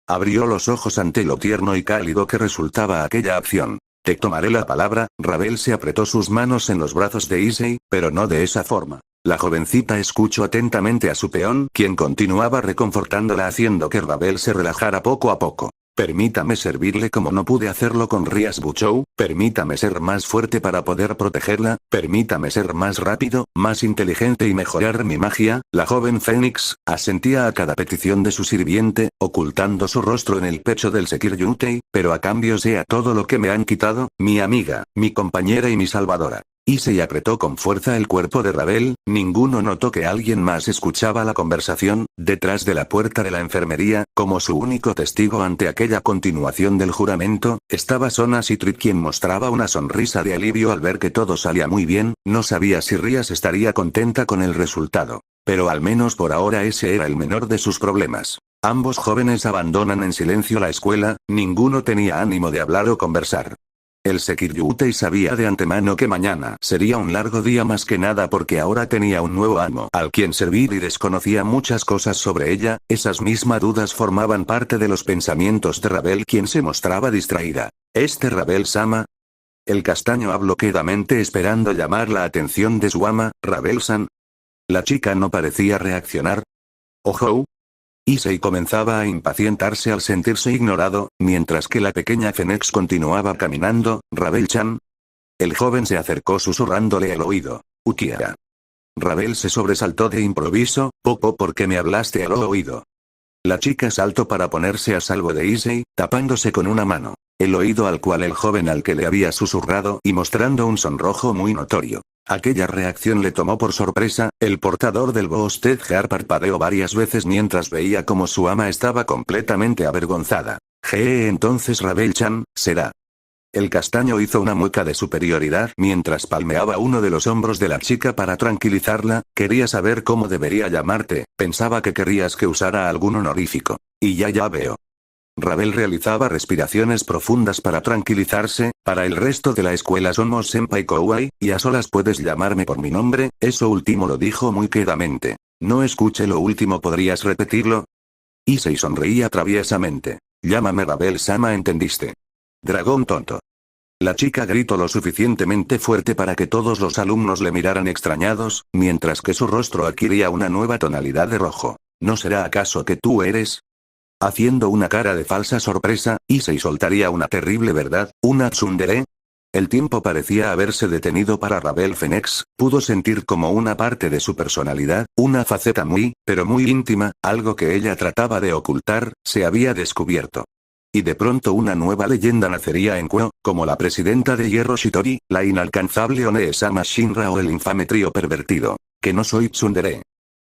Abrió los ojos ante lo tierno y cálido que resultaba aquella acción. Te tomaré la palabra. Rabel se apretó sus manos en los brazos de Issei, pero no de esa forma. La jovencita escuchó atentamente a su peón, quien continuaba reconfortándola haciendo que Rabel se relajara poco a poco. Permítame servirle como no pude hacerlo con Rias Buchou, permítame ser más fuerte para poder protegerla, permítame ser más rápido, más inteligente y mejorar mi magia. La joven Fénix asentía a cada petición de su sirviente, ocultando su rostro en el pecho del Sekiryutei, pero a cambio sea todo lo que me han quitado, mi amiga, mi compañera y mi salvadora. Issei apretó con fuerza el cuerpo de Rabel. Ninguno notó que alguien más escuchaba la conversación, detrás de la puerta de la enfermería, como su único testigo ante aquella continuación del juramento, estaba Sona Citrit, quien mostraba una sonrisa de alivio al ver que todo salía muy bien. No sabía si Rias estaría contenta con el resultado. Pero al menos por ahora ese era el menor de sus problemas. Ambos jóvenes abandonan en silencio la escuela, ninguno tenía ánimo de hablar o conversar. El Sekiryutei sabía de antemano que mañana sería un largo día, más que nada porque ahora tenía un nuevo amo al quien servir y desconocía muchas cosas sobre ella. Esas mismas dudas formaban parte de los pensamientos de Rabel, quien se mostraba distraída. ¿Este Rabel-sama? El castaño habló quedamente esperando llamar la atención de su ama. ¿Rabel-san? La chica no parecía reaccionar. ¿Ojo? Issei comenzaba a impacientarse al sentirse ignorado, mientras que la pequeña Fénix continuaba caminando. ¿Rabel-chan? El joven se acercó susurrándole al oído. Ukiara. Rabel se sobresaltó de improviso. ¿Por qué me hablaste al oído? La chica saltó para ponerse a salvo de Issei, tapándose con una mano el oído al cual el joven al que le había susurrado y mostrando un sonrojo muy notorio. Aquella reacción le tomó por sorpresa. El portador del Boosted-Jar parpadeó varias veces mientras veía cómo su ama estaba completamente avergonzada. Entonces Rabel-chan, será. El castaño hizo una mueca de superioridad mientras palmeaba uno de los hombros de la chica para tranquilizarla. Quería saber cómo debería llamarte, pensaba que querías que usara algún honorífico. Y ya veo. Rabel realizaba respiraciones profundas para tranquilizarse. Para el resto de la escuela somos Senpai Kouai, y a solas puedes llamarme por mi nombre. Eso último lo dijo muy quedamente. No escuché lo último, ¿podrías repetirlo? Issei sonreía traviesamente. Llámame Rabel-sama, ¿entendiste? Dragón tonto. La chica gritó lo suficientemente fuerte para que todos los alumnos le miraran extrañados, mientras que su rostro adquiría una nueva tonalidad de rojo. ¿No será acaso que tú eres? Haciendo una cara de falsa sorpresa, Issei soltaría una terrible verdad. ¿Una tsundere? El tiempo parecía haberse detenido para Rabel Fénix. Pudo sentir como una parte de su personalidad, una faceta muy, pero muy íntima, algo que ella trataba de ocultar, se había descubierto. Y de pronto una nueva leyenda nacería en Kuo, como la presidenta de Hierro Shitori, la inalcanzable One-sama Shinra o el infame trío pervertido. Que no soy tsundere.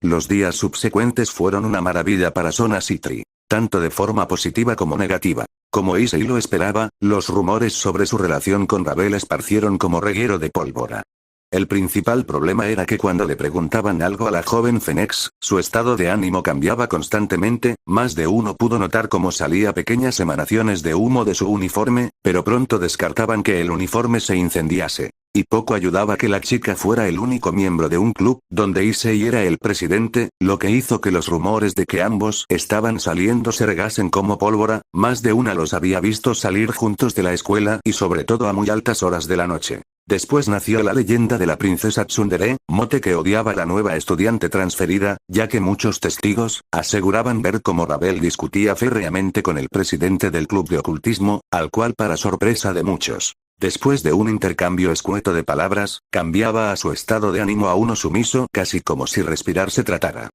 Los días subsecuentes fueron una maravilla para Sona Citri. Tanto de forma positiva como negativa. Como Issei lo esperaba, los rumores sobre su relación con Rabel esparcieron como reguero de pólvora. El principal problema era que cuando le preguntaban algo a la joven Fénix, su estado de ánimo cambiaba constantemente. Más de uno pudo notar cómo salía pequeñas emanaciones de humo de su uniforme, pero pronto descartaban que el uniforme se incendiase. Y poco ayudaba que la chica fuera el único miembro de un club, donde Issei era el presidente, lo que hizo que los rumores de que ambos estaban saliendo se regasen como pólvora. Más de una los había visto salir juntos de la escuela y sobre todo a muy altas horas de la noche. Después nació la leyenda de la princesa tsundere, mote que odiaba a la nueva estudiante transferida, ya que muchos testigos aseguraban ver cómo Rabel discutía férreamente con el presidente del club de ocultismo, al cual para sorpresa de muchos, después de un intercambio escueto de palabras, cambiaba a su estado de ánimo a uno sumiso, casi como si respirar se tratara.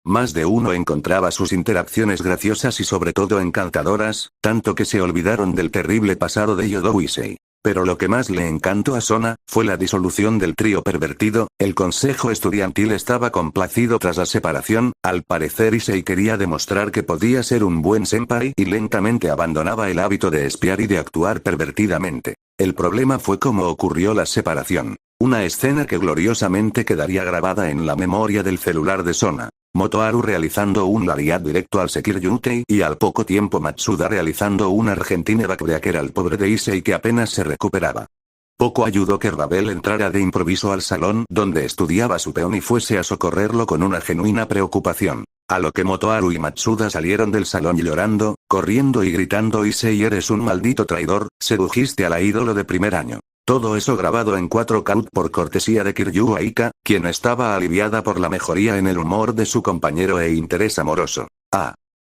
Más de uno encontraba sus interacciones graciosas y sobre todo encantadoras, tanto que se olvidaron del terrible pasado de Yodo Issei. Pero lo que más le encantó a Sona, fue la disolución del trío pervertido. El consejo estudiantil estaba complacido tras la separación. Al parecer Issei quería demostrar que podía ser un buen senpai y lentamente abandonaba el hábito de espiar y de actuar pervertidamente. El problema fue cómo ocurrió la separación. Una escena que gloriosamente quedaría grabada en la memoria del celular de Sona. Motoharu realizando un lariat directo al Sekiryutei y al poco tiempo Matsuda realizando un Argentine backbreaker al pobre de Issei que apenas se recuperaba. Poco ayudó que Rabel entrara de improviso al salón donde estudiaba su peón y fuese a socorrerlo con una genuina preocupación. A lo que Motoharu y Matsuda salieron del salón llorando, corriendo y gritando: Issei, eres un maldito traidor, sedujiste a la ídolo de primer año. Todo eso grabado en 4K por cortesía de Kiryu Aika, quien estaba aliviada por la mejoría en el humor de su compañero e interés amoroso. Ah.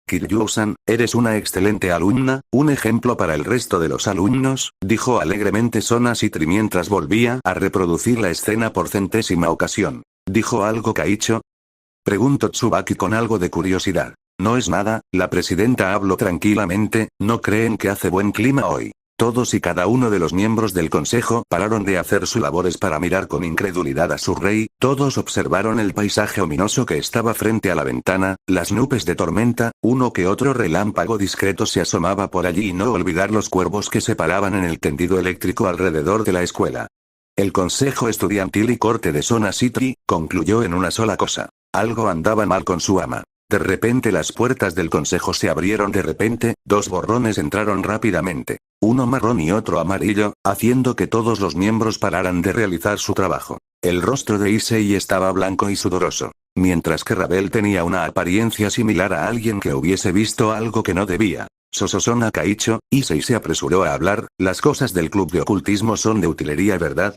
Kiryu-san, eres una excelente alumna, un ejemplo para el resto de los alumnos, dijo alegremente Sona Citri mientras volvía a reproducir la escena por centésima ocasión. ¿Dijo algo Kaicho? Preguntó Tsubaki con algo de curiosidad. No es nada, la presidenta habló tranquilamente. ¿No creen que hace buen clima hoy? Todos y cada uno de los miembros del consejo pararon de hacer sus labores para mirar con incredulidad a su rey. Todos observaron el paisaje ominoso que estaba frente a la ventana, las nubes de tormenta, uno que otro relámpago discreto se asomaba por allí y no olvidar los cuervos que se paraban en el tendido eléctrico alrededor de la escuela. El consejo estudiantil y corte de Sona Citri concluyó en una sola cosa. Algo andaba mal con su ama. De repente las puertas del consejo se abrieron de repente, dos borrones entraron rápidamente. Uno marrón y otro amarillo, haciendo que todos los miembros pararan de realizar su trabajo. El rostro de Issei estaba blanco y sudoroso. Mientras que Rabel tenía una apariencia similar a alguien que hubiese visto algo que no debía. Sososona Kaicho, Issei se apresuró a hablar, las cosas del club de ocultismo son de utilería, ¿verdad?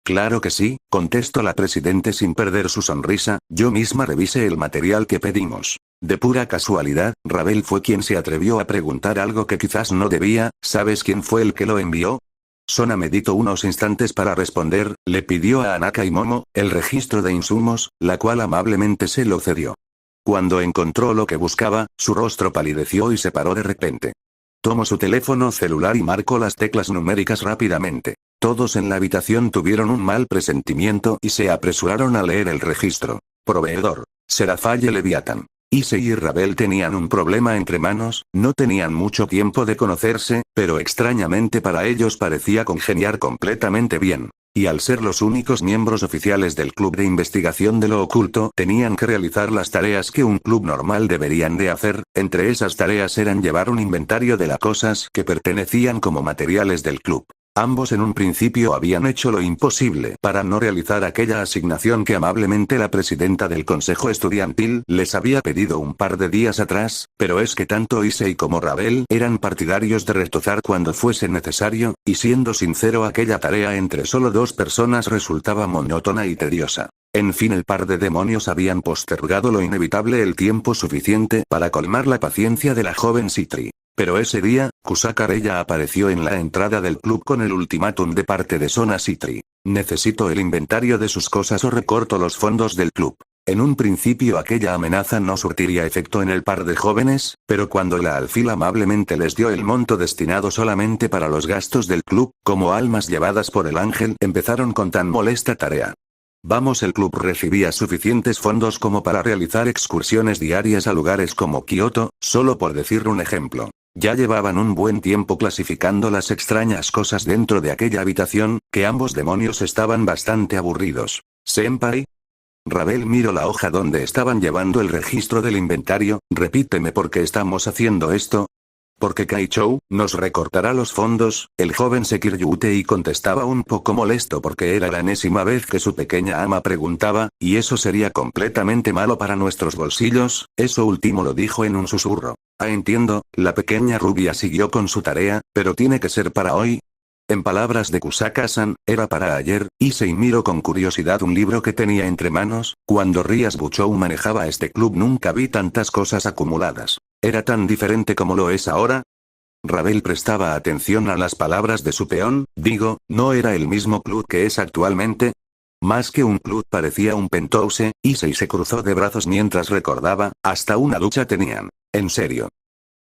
Claro que sí, contestó la presidente sin perder su sonrisa, yo misma revisé el material que pedimos. De pura casualidad, Rabel fue quien se atrevió a preguntar algo que quizás no debía. ¿Sabes quién fue el que lo envió? Sona meditó unos instantes para responder, le pidió a Anaka y Momo, el registro de insumos, la cual amablemente se lo cedió. Cuando encontró lo que buscaba, su rostro palideció y se paró de repente. Tomó su teléfono celular y marcó las teclas numéricas rápidamente. Todos en la habitación tuvieron un mal presentimiento y se apresuraron a leer el registro. Proveedor. Serafaye Leviathan. Issei y Rabel tenían un problema entre manos, no tenían mucho tiempo de conocerse, pero extrañamente para ellos parecía congeniar completamente bien. Y al ser los únicos miembros oficiales del club de investigación de lo oculto, tenían que realizar las tareas que un club normal deberían de hacer. Entre esas tareas eran llevar un inventario de las cosas que pertenecían como materiales del club. Ambos en un principio habían hecho lo imposible para no realizar aquella asignación que amablemente la presidenta del consejo estudiantil les había pedido un par de días atrás, pero es que tanto Issei como Rabel eran partidarios de retozar cuando fuese necesario, y siendo sincero aquella tarea entre solo dos personas resultaba monótona y tediosa. En fin, el par de demonios habían postergado lo inevitable el tiempo suficiente para colmar la paciencia de la joven Citri. Pero ese día, Kusaka Reya apareció en la entrada del club con el ultimátum de parte de Sona Citri. Necesito el inventario de sus cosas o recorto los fondos del club. En un principio aquella amenaza no surtiría efecto en el par de jóvenes, pero cuando la alfil amablemente les dio el monto destinado solamente para los gastos del club, como almas llevadas por el ángel, empezaron con tan molesta tarea. Vamos, el club recibía suficientes fondos como para realizar excursiones diarias a lugares como Kioto, solo por decir un ejemplo. Ya llevaban un buen tiempo clasificando las extrañas cosas dentro de aquella habitación, que ambos demonios estaban bastante aburridos. ¿Senpai? Rabel miró la hoja donde estaban llevando el registro del inventario. Repíteme por qué estamos haciendo esto. Porque Kaichou nos recortará los fondos. El joven Sekiryutei contestaba un poco molesto porque era la enésima vez que su pequeña ama preguntaba, y eso sería completamente malo para nuestros bolsillos. Eso último lo dijo en un susurro. Ah, entiendo. La pequeña rubia siguió con su tarea, pero tiene que ser para hoy. En palabras de Kusaka-san, era para ayer. Issei miró con curiosidad un libro que tenía entre manos. Cuando Rias Buchou manejaba este club nunca vi tantas cosas acumuladas. ¿Era tan diferente como lo es ahora? Rabel prestaba atención a las palabras de su peón. Digo, ¿no era el mismo club que es actualmente? Más que un club parecía un penthouse. Issei se cruzó de brazos mientras recordaba, hasta una ducha tenían. ¿En serio?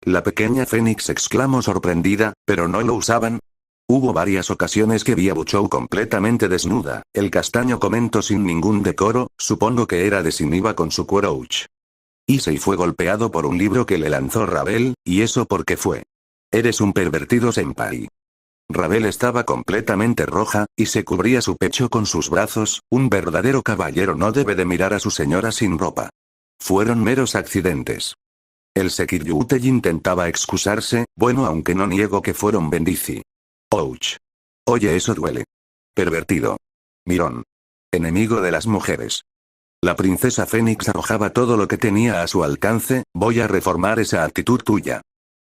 La pequeña Fénix exclamó sorprendida, ¿pero no lo usaban? Hubo varias ocasiones que vi a Buchou completamente desnuda. El castaño comentó sin ningún decoro, supongo que era de sin IVA con su cuerouch. Issei fue golpeado por un libro que le lanzó Rabel, ¿y eso por qué fue? Eres un pervertido, senpai. Rabel estaba completamente roja, y se cubría su pecho con sus brazos. Un verdadero caballero no debe de mirar a su señora sin ropa. Fueron meros accidentes. El Sekiryutei intentaba excusarse, bueno, aunque no niego que fueron bendici. Ouch. Oye, eso duele. Pervertido. Mirón. Enemigo de las mujeres. La princesa Fénix arrojaba todo lo que tenía a su alcance. Voy a reformar esa actitud tuya.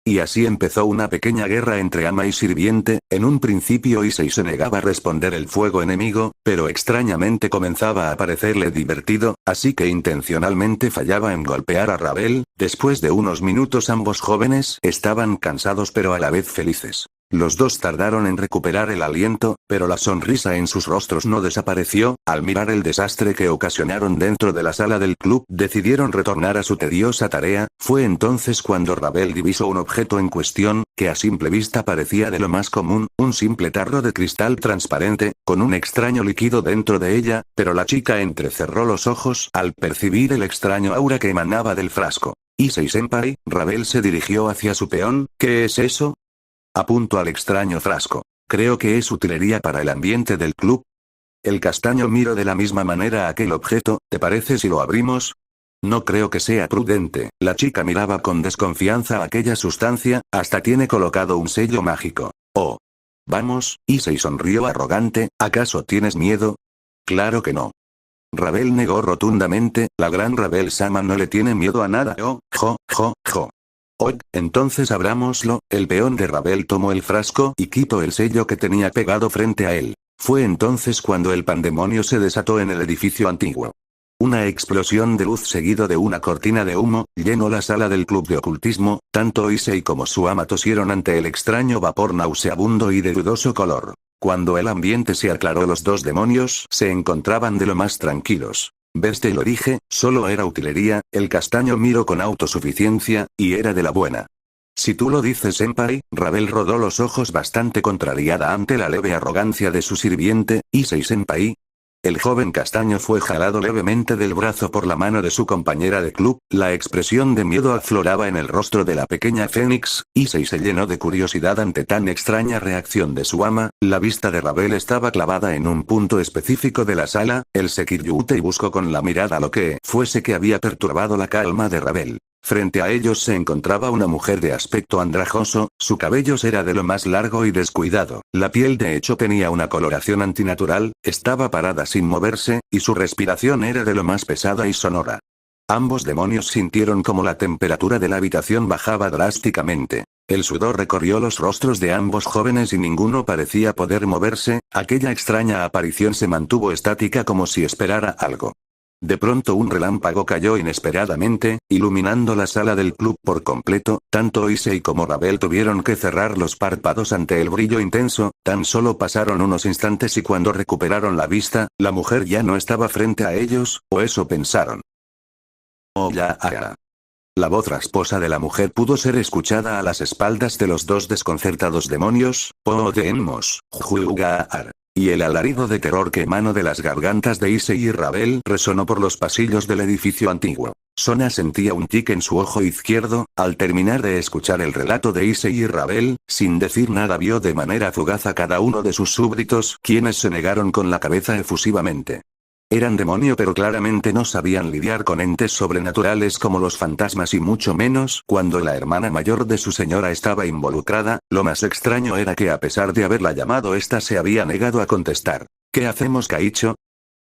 Y así empezó una pequeña guerra entre ama y sirviente. En un principio Issei se negaba a responder el fuego enemigo, pero extrañamente comenzaba a parecerle divertido, así que intencionalmente fallaba en golpear a Ravel. Después de unos minutos ambos jóvenes estaban cansados pero a la vez felices. Los dos tardaron en recuperar el aliento, pero la sonrisa en sus rostros no desapareció. Al mirar el desastre que ocasionaron dentro de la sala del club, decidieron retornar a su tediosa tarea. Fue entonces cuando Ravel divisó un objeto en cuestión, que a simple vista parecía de lo más común, un simple tarro de cristal transparente, con un extraño líquido dentro de ella, pero la chica entrecerró los ojos al percibir el extraño aura que emanaba del frasco. Issei-senpai, Ravel se dirigió hacia su peón. ¿Qué es eso? Apunto al extraño frasco. Creo que es utilería para el ambiente del club. El castaño miró de la misma manera aquel objeto. ¿Te parece si lo abrimos? No creo que sea prudente. La chica miraba con desconfianza aquella sustancia. Hasta tiene colocado un sello mágico. Oh. Vamos, Issei sonrió arrogante. ¿Acaso tienes miedo? Claro que no. Ravel negó rotundamente. La gran Ravel-sama no le tiene miedo a nada. Oh, jo, jo, jo. Entonces abrámoslo. El peón de Ravel tomó el frasco y quitó el sello que tenía pegado frente a él. Fue entonces cuando el pandemonio se desató en el edificio antiguo. Una explosión de luz seguido de una cortina de humo, llenó la sala del club de ocultismo. Tanto Issei como su ama tosieron ante el extraño vapor nauseabundo y de dudoso color. Cuando el ambiente se aclaró, los dos demonios se encontraban de lo más tranquilos. ¿Ves? Te lo dije, solo era utilería. El castaño miró con autosuficiencia, y era de la buena. Si tú lo dices, senpai. Ravel rodó los ojos bastante contrariada ante la leve arrogancia de su sirviente. Issei-senpai. El joven castaño fue jalado levemente del brazo por la mano de su compañera de club. La expresión de miedo afloraba en el rostro de la pequeña Fénix. Issei se llenó de curiosidad ante tan extraña reacción de su ama. La vista de Ravel estaba clavada en un punto específico de la sala. El Sekiryutei buscó con la mirada lo que fuese que había perturbado la calma de Ravel. Frente a ellos se encontraba una mujer de aspecto andrajoso. Su cabello era de lo más largo y descuidado. La piel de hecho tenía una coloración antinatural. Estaba parada sin moverse, y su respiración era de lo más pesada y sonora. Ambos demonios sintieron como la temperatura de la habitación bajaba drásticamente. El sudor recorrió los rostros de ambos jóvenes y ninguno parecía poder moverse. Aquella extraña aparición se mantuvo estática como si esperara algo. De pronto un relámpago cayó inesperadamente, iluminando la sala del club por completo. Tanto Issei como Ravel tuvieron que cerrar los párpados ante el brillo intenso. Tan solo pasaron unos instantes y cuando recuperaron la vista, la mujer ya no estaba frente a ellos, o eso pensaron. Oh ya. La voz rasposa de la mujer pudo ser escuchada a las espaldas de los dos desconcertados demonios. Podemos jugar. Y el alarido de terror que emanó de las gargantas de Issei y Ravel resonó por los pasillos del edificio antiguo. Sona sentía un tic en su ojo izquierdo. Al terminar de escuchar el relato de Issei y Ravel, sin decir nada vio de manera fugaz a cada uno de sus súbditos, quienes se negaron con la cabeza efusivamente. Eran demonio pero claramente no sabían lidiar con entes sobrenaturales como los fantasmas y mucho menos cuando la hermana mayor de su señora estaba involucrada. Lo más extraño era que a pesar de haberla llamado ésta se había negado a contestar. ¿Qué hacemos, Kaicho?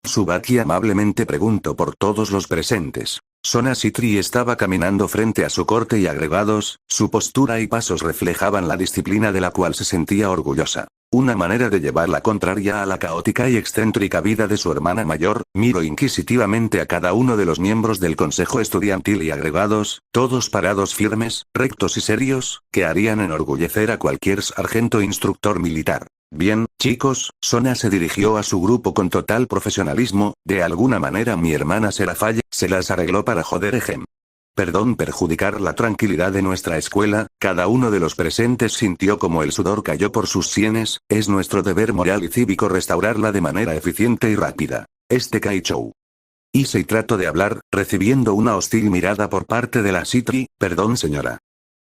Tsubaki amablemente preguntó por todos los presentes. Sona Shitri estaba caminando frente a su corte y agregados, su postura y pasos reflejaban la disciplina de la cual se sentía orgullosa. Una manera de llevar la contraria a la caótica y excéntrica vida de su hermana mayor. Miró inquisitivamente a cada uno de los miembros del consejo estudiantil y agregados, todos parados firmes, rectos y serios, que harían enorgullecer a cualquier sargento instructor militar. Bien, chicos, Sona se dirigió a su grupo con total profesionalismo. De alguna manera mi hermana se las arregló para joder ejem. Perdón perjudicar la tranquilidad de nuestra escuela. Cada uno de los presentes sintió como el sudor cayó por sus sienes. Es nuestro deber moral y cívico restaurarla de manera eficiente y rápida. Kaichou. Issei trató de hablar, recibiendo una hostil mirada por parte de la Shitri. Perdón, señora.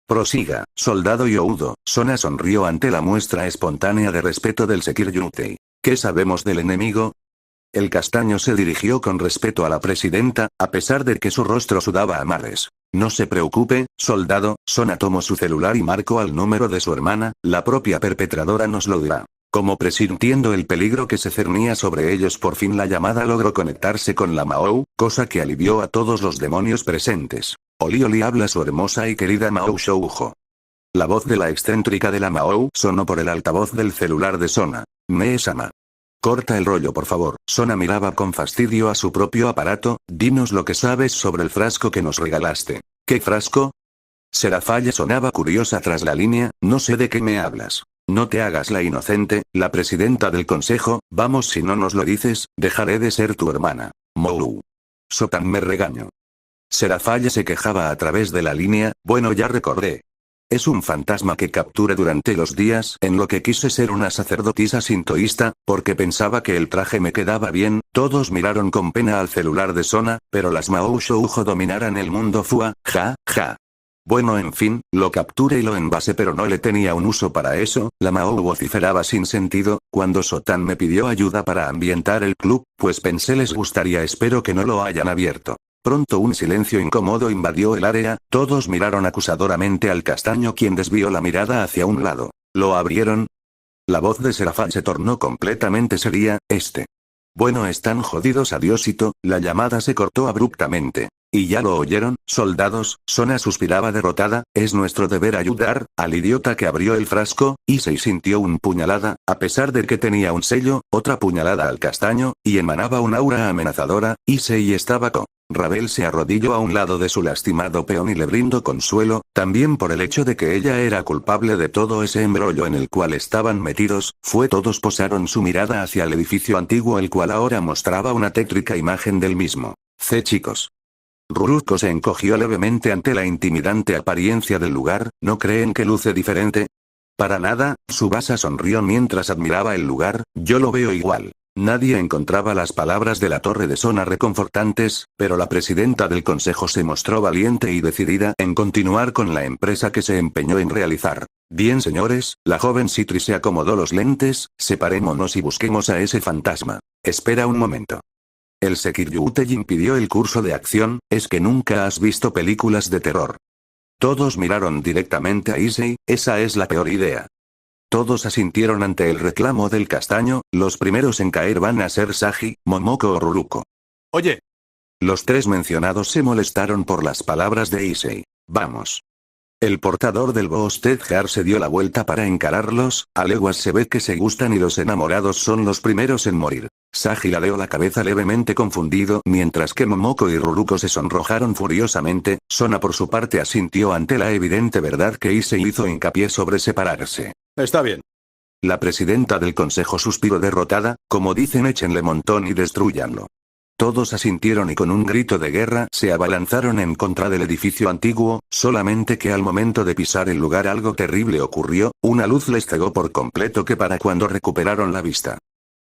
Prosiga, soldado Youdo. Sona sonrió ante la muestra espontánea de respeto del Sekiryutei. ¿Qué sabemos del enemigo? El castaño se dirigió con respeto a la presidenta, a pesar de que su rostro sudaba a mares. No se preocupe, soldado. Sona tomó su celular y marcó al número de su hermana. La propia perpetradora nos lo dirá. Como presintiendo el peligro que se cernía sobre ellos, por fin la llamada logró conectarse con la Mahou, cosa que alivió a todos los demonios presentes. Oli Oli, habla su hermosa y querida Mahou Shoujo. La voz de la excéntrica de la Mahou sonó por el altavoz del celular de Sona. Mee-sama. Corta el rollo, por favor. Sona miraba con fastidio a su propio aparato. Dinos lo que sabes sobre el frasco que nos regalaste. ¿Qué frasco? Serafalla sonaba curiosa tras la línea. No sé de qué me hablas. No te hagas la inocente, la presidenta del consejo. Vamos, si no nos lo dices, dejaré de ser tu hermana. Mou. Sotan me regaño. Serafalla se quejaba a través de la línea. Bueno, ya recordé. Es un fantasma que capturé durante los días en lo que quise ser una sacerdotisa sintoísta, porque pensaba que el traje me quedaba bien. Todos miraron con pena al celular de Sona, pero las Mahou Shoujo dominaran el mundo Fua, ja, ja. Bueno, en fin, lo capturé y lo envasé, pero no le tenía un uso para eso. La Mahou vociferaba sin sentido. Cuando Sotan me pidió ayuda para ambientar el club, pues pensé les gustaría, espero que no lo hayan abierto. Pronto un silencio incómodo invadió el área, todos miraron acusadoramente al castaño, quien desvió la mirada hacia un lado. ¿Lo abrieron? La voz de Serafán se tornó completamente seria. Bueno, están jodidos, adiósito. La llamada se cortó abruptamente. ¿Y ya lo oyeron, soldados? Sona suspiraba derrotada. Es nuestro deber ayudar al idiota que abrió el frasco. Issei sintió una puñalada, a pesar de que tenía un sello, otra puñalada al castaño, y emanaba un aura amenazadora. Issei estaba Rabel se arrodilló a un lado de su lastimado peón y le brindó consuelo, también por el hecho de que ella era culpable de todo ese embrollo en el cual estaban metidos. Todos posaron su mirada hacia el edificio antiguo, el cual ahora mostraba una tétrica imagen del mismo. Chicos. Ruruko se encogió levemente ante la intimidante apariencia del lugar. ¿No creen que luce diferente? Para nada. Tsubasa sonrió mientras admiraba el lugar. Yo lo veo igual. Nadie encontraba las palabras de la torre de Sona reconfortantes, pero la presidenta del consejo se mostró valiente y decidida en continuar con la empresa que se empeñó en realizar. Bien, señores, la joven Citri se acomodó los lentes. Separémonos y busquemos a ese fantasma. Espera un momento. El Sekiryutein pidió el curso de acción. ¿Es que nunca has visto películas de terror? Todos miraron directamente a Issei. Esa es la peor idea. Todos asintieron ante el reclamo del castaño. Los primeros en caer van a ser Sagi, Momoko o Ruruko. Oye. Los tres mencionados se molestaron por las palabras de Issei. Vamos. El portador del Boosted Heart se dio la vuelta para encararlos. A leguas se ve que se gustan y los enamorados son los primeros en morir. Sagi ladeó la cabeza levemente confundido, mientras que Momoko y Ruruko se sonrojaron furiosamente. Sona por su parte asintió ante la evidente verdad que Issei hizo hincapié sobre separarse. Está bien. La presidenta del consejo suspiró derrotada. Como dicen, échenle montón y destrúyanlo. Todos asintieron y con un grito de guerra se abalanzaron en contra del edificio antiguo, solamente que al momento de pisar el lugar algo terrible ocurrió. Una luz les cegó por completo, que para cuando recuperaron la vista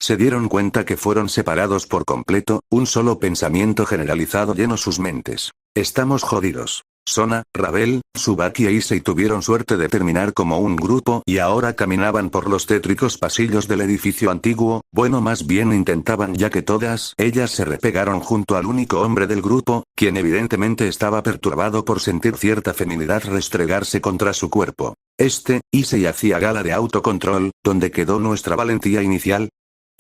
se dieron cuenta que fueron separados por completo. Un solo pensamiento generalizado llenó sus mentes. Estamos jodidos. Sona, Rabel, Tsubaki e Issei tuvieron suerte de terminar como un grupo y ahora caminaban por los tétricos pasillos del edificio antiguo. Bueno, más bien intentaban, ya que todas ellas se repegaron junto al único hombre del grupo, quien evidentemente estaba perturbado por sentir cierta feminidad restregarse contra su cuerpo. Issei hacía gala de autocontrol. ¿Dónde quedó nuestra valentía inicial?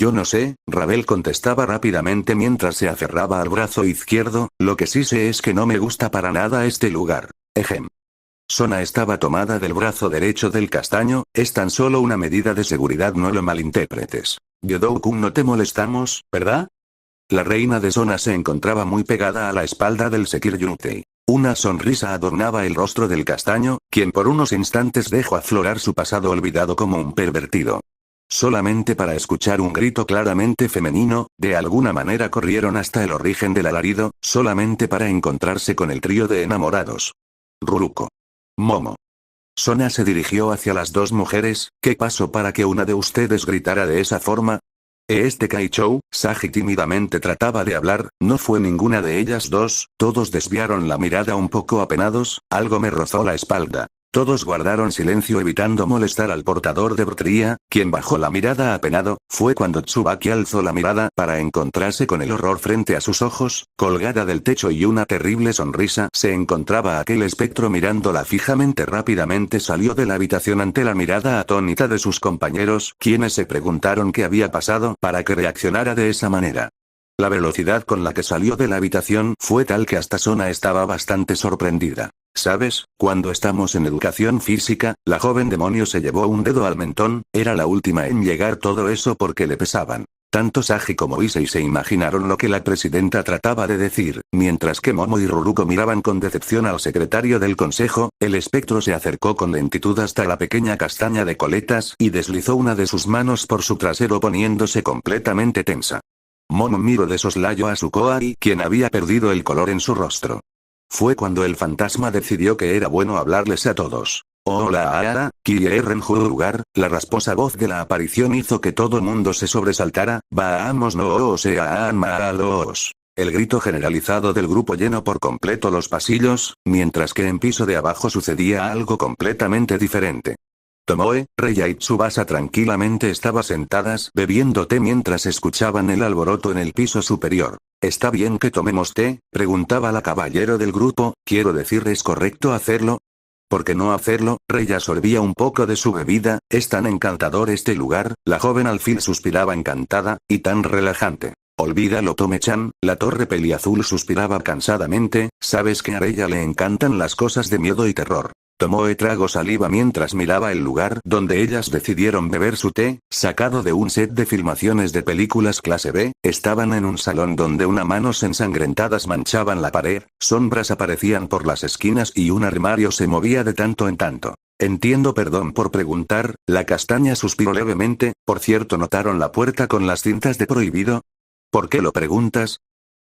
Yo no sé, Rabel contestaba rápidamente mientras se aferraba al brazo izquierdo. Lo que sí sé es que no me gusta para nada este lugar. Ejem. Sona estaba tomada del brazo derecho del castaño. Es tan solo una medida de seguridad, no lo malinterpretes. Yodou-kun, no te molestamos, ¿verdad? La reina de Sona se encontraba muy pegada a la espalda del Sekiryutei. Una sonrisa adornaba el rostro del castaño, quien por unos instantes dejó aflorar su pasado olvidado como un pervertido. Solamente para escuchar un grito claramente femenino, de alguna manera corrieron hasta el origen del alarido, solamente para encontrarse con el trío de enamorados. Ruruko. Momo. Sona se dirigió hacia las dos mujeres. ¿Qué pasó para que una de ustedes gritara de esa forma? Kaichou, Sagi tímidamente trataba de hablar. No fue ninguna de ellas dos. Todos desviaron la mirada un poco apenados. Algo me rozó la espalda. Todos guardaron silencio evitando molestar al portador de Brtria, quien bajó la mirada apenado. Fue cuando Tsubaki alzó la mirada para encontrarse con el horror frente a sus ojos, colgada del techo y una terrible sonrisa. Se encontraba aquel espectro mirándola fijamente. Rápidamente salió de la habitación ante la mirada atónita de sus compañeros, quienes se preguntaron qué había pasado para que reaccionara de esa manera. La velocidad con la que salió de la habitación fue tal que hasta Sona estaba bastante sorprendida. ¿Sabes? Cuando estamos en educación física, la joven demonio se llevó un dedo al mentón, era la última en llegar todo eso porque le pesaban. Tanto Sagi como Issei se imaginaron lo que la presidenta trataba de decir, mientras que Momo y Ruruko miraban con decepción al secretario del consejo. El espectro se acercó con lentitud hasta la pequeña castaña de coletas y deslizó una de sus manos por su trasero poniéndose completamente tensa. Momo miró de soslayo a su Koai, quien había perdido el color en su rostro. Fue cuando el fantasma decidió que era bueno hablarles a todos. Hola Aara, Kieren Jugar, la rasposa voz de la aparición hizo que todo mundo se sobresaltara. Vamos no o sean malos. El grito generalizado del grupo llenó por completo los pasillos, mientras que en piso de abajo sucedía algo completamente diferente. Tomoe, Reya y Tsubasa tranquilamente estaban sentadas bebiendo té mientras escuchaban el alboroto en el piso superior. ¿Está bien que tomemos té?, preguntaba la caballero del grupo. Quiero decir, ¿es correcto hacerlo? ¿Por qué no hacerlo? Reya sorbía un poco de su bebida. Es tan encantador este lugar, la joven al fin suspiraba encantada, y tan relajante. Olvídalo Tome-chan, la torre peliazul suspiraba cansadamente. Sabes que a Reya le encantan las cosas de miedo y terror. Tomoe tragó saliva mientras miraba el lugar donde ellas decidieron beber su té, sacado de un set de filmaciones de películas clase B. Estaban en un salón donde unas manos ensangrentadas manchaban la pared, sombras aparecían por las esquinas y un armario se movía de tanto en tanto. Entiendo, perdón por preguntar, la castaña suspiró levemente. Por cierto, ¿notaron la puerta con las cintas de prohibido? ¿Por qué lo preguntas?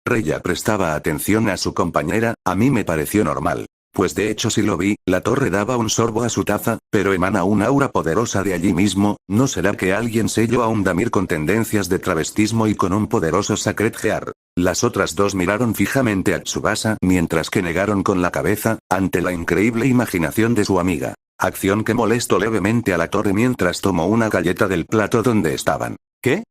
Reya prestaba atención a su compañera. A mí me pareció normal. Pues de hecho sí lo vi. La torre daba un sorbo a su taza, pero emana un aura poderosa de allí mismo. ¿No será que alguien selló a un Damir con tendencias de travestismo y con un poderoso Sacred Heart? Las otras dos miraron fijamente a Tsubasa mientras que negaron con la cabeza, ante la increíble imaginación de su amiga. Acción que molestó levemente a la torre mientras tomó una galleta del plato donde estaban. ¿Qué?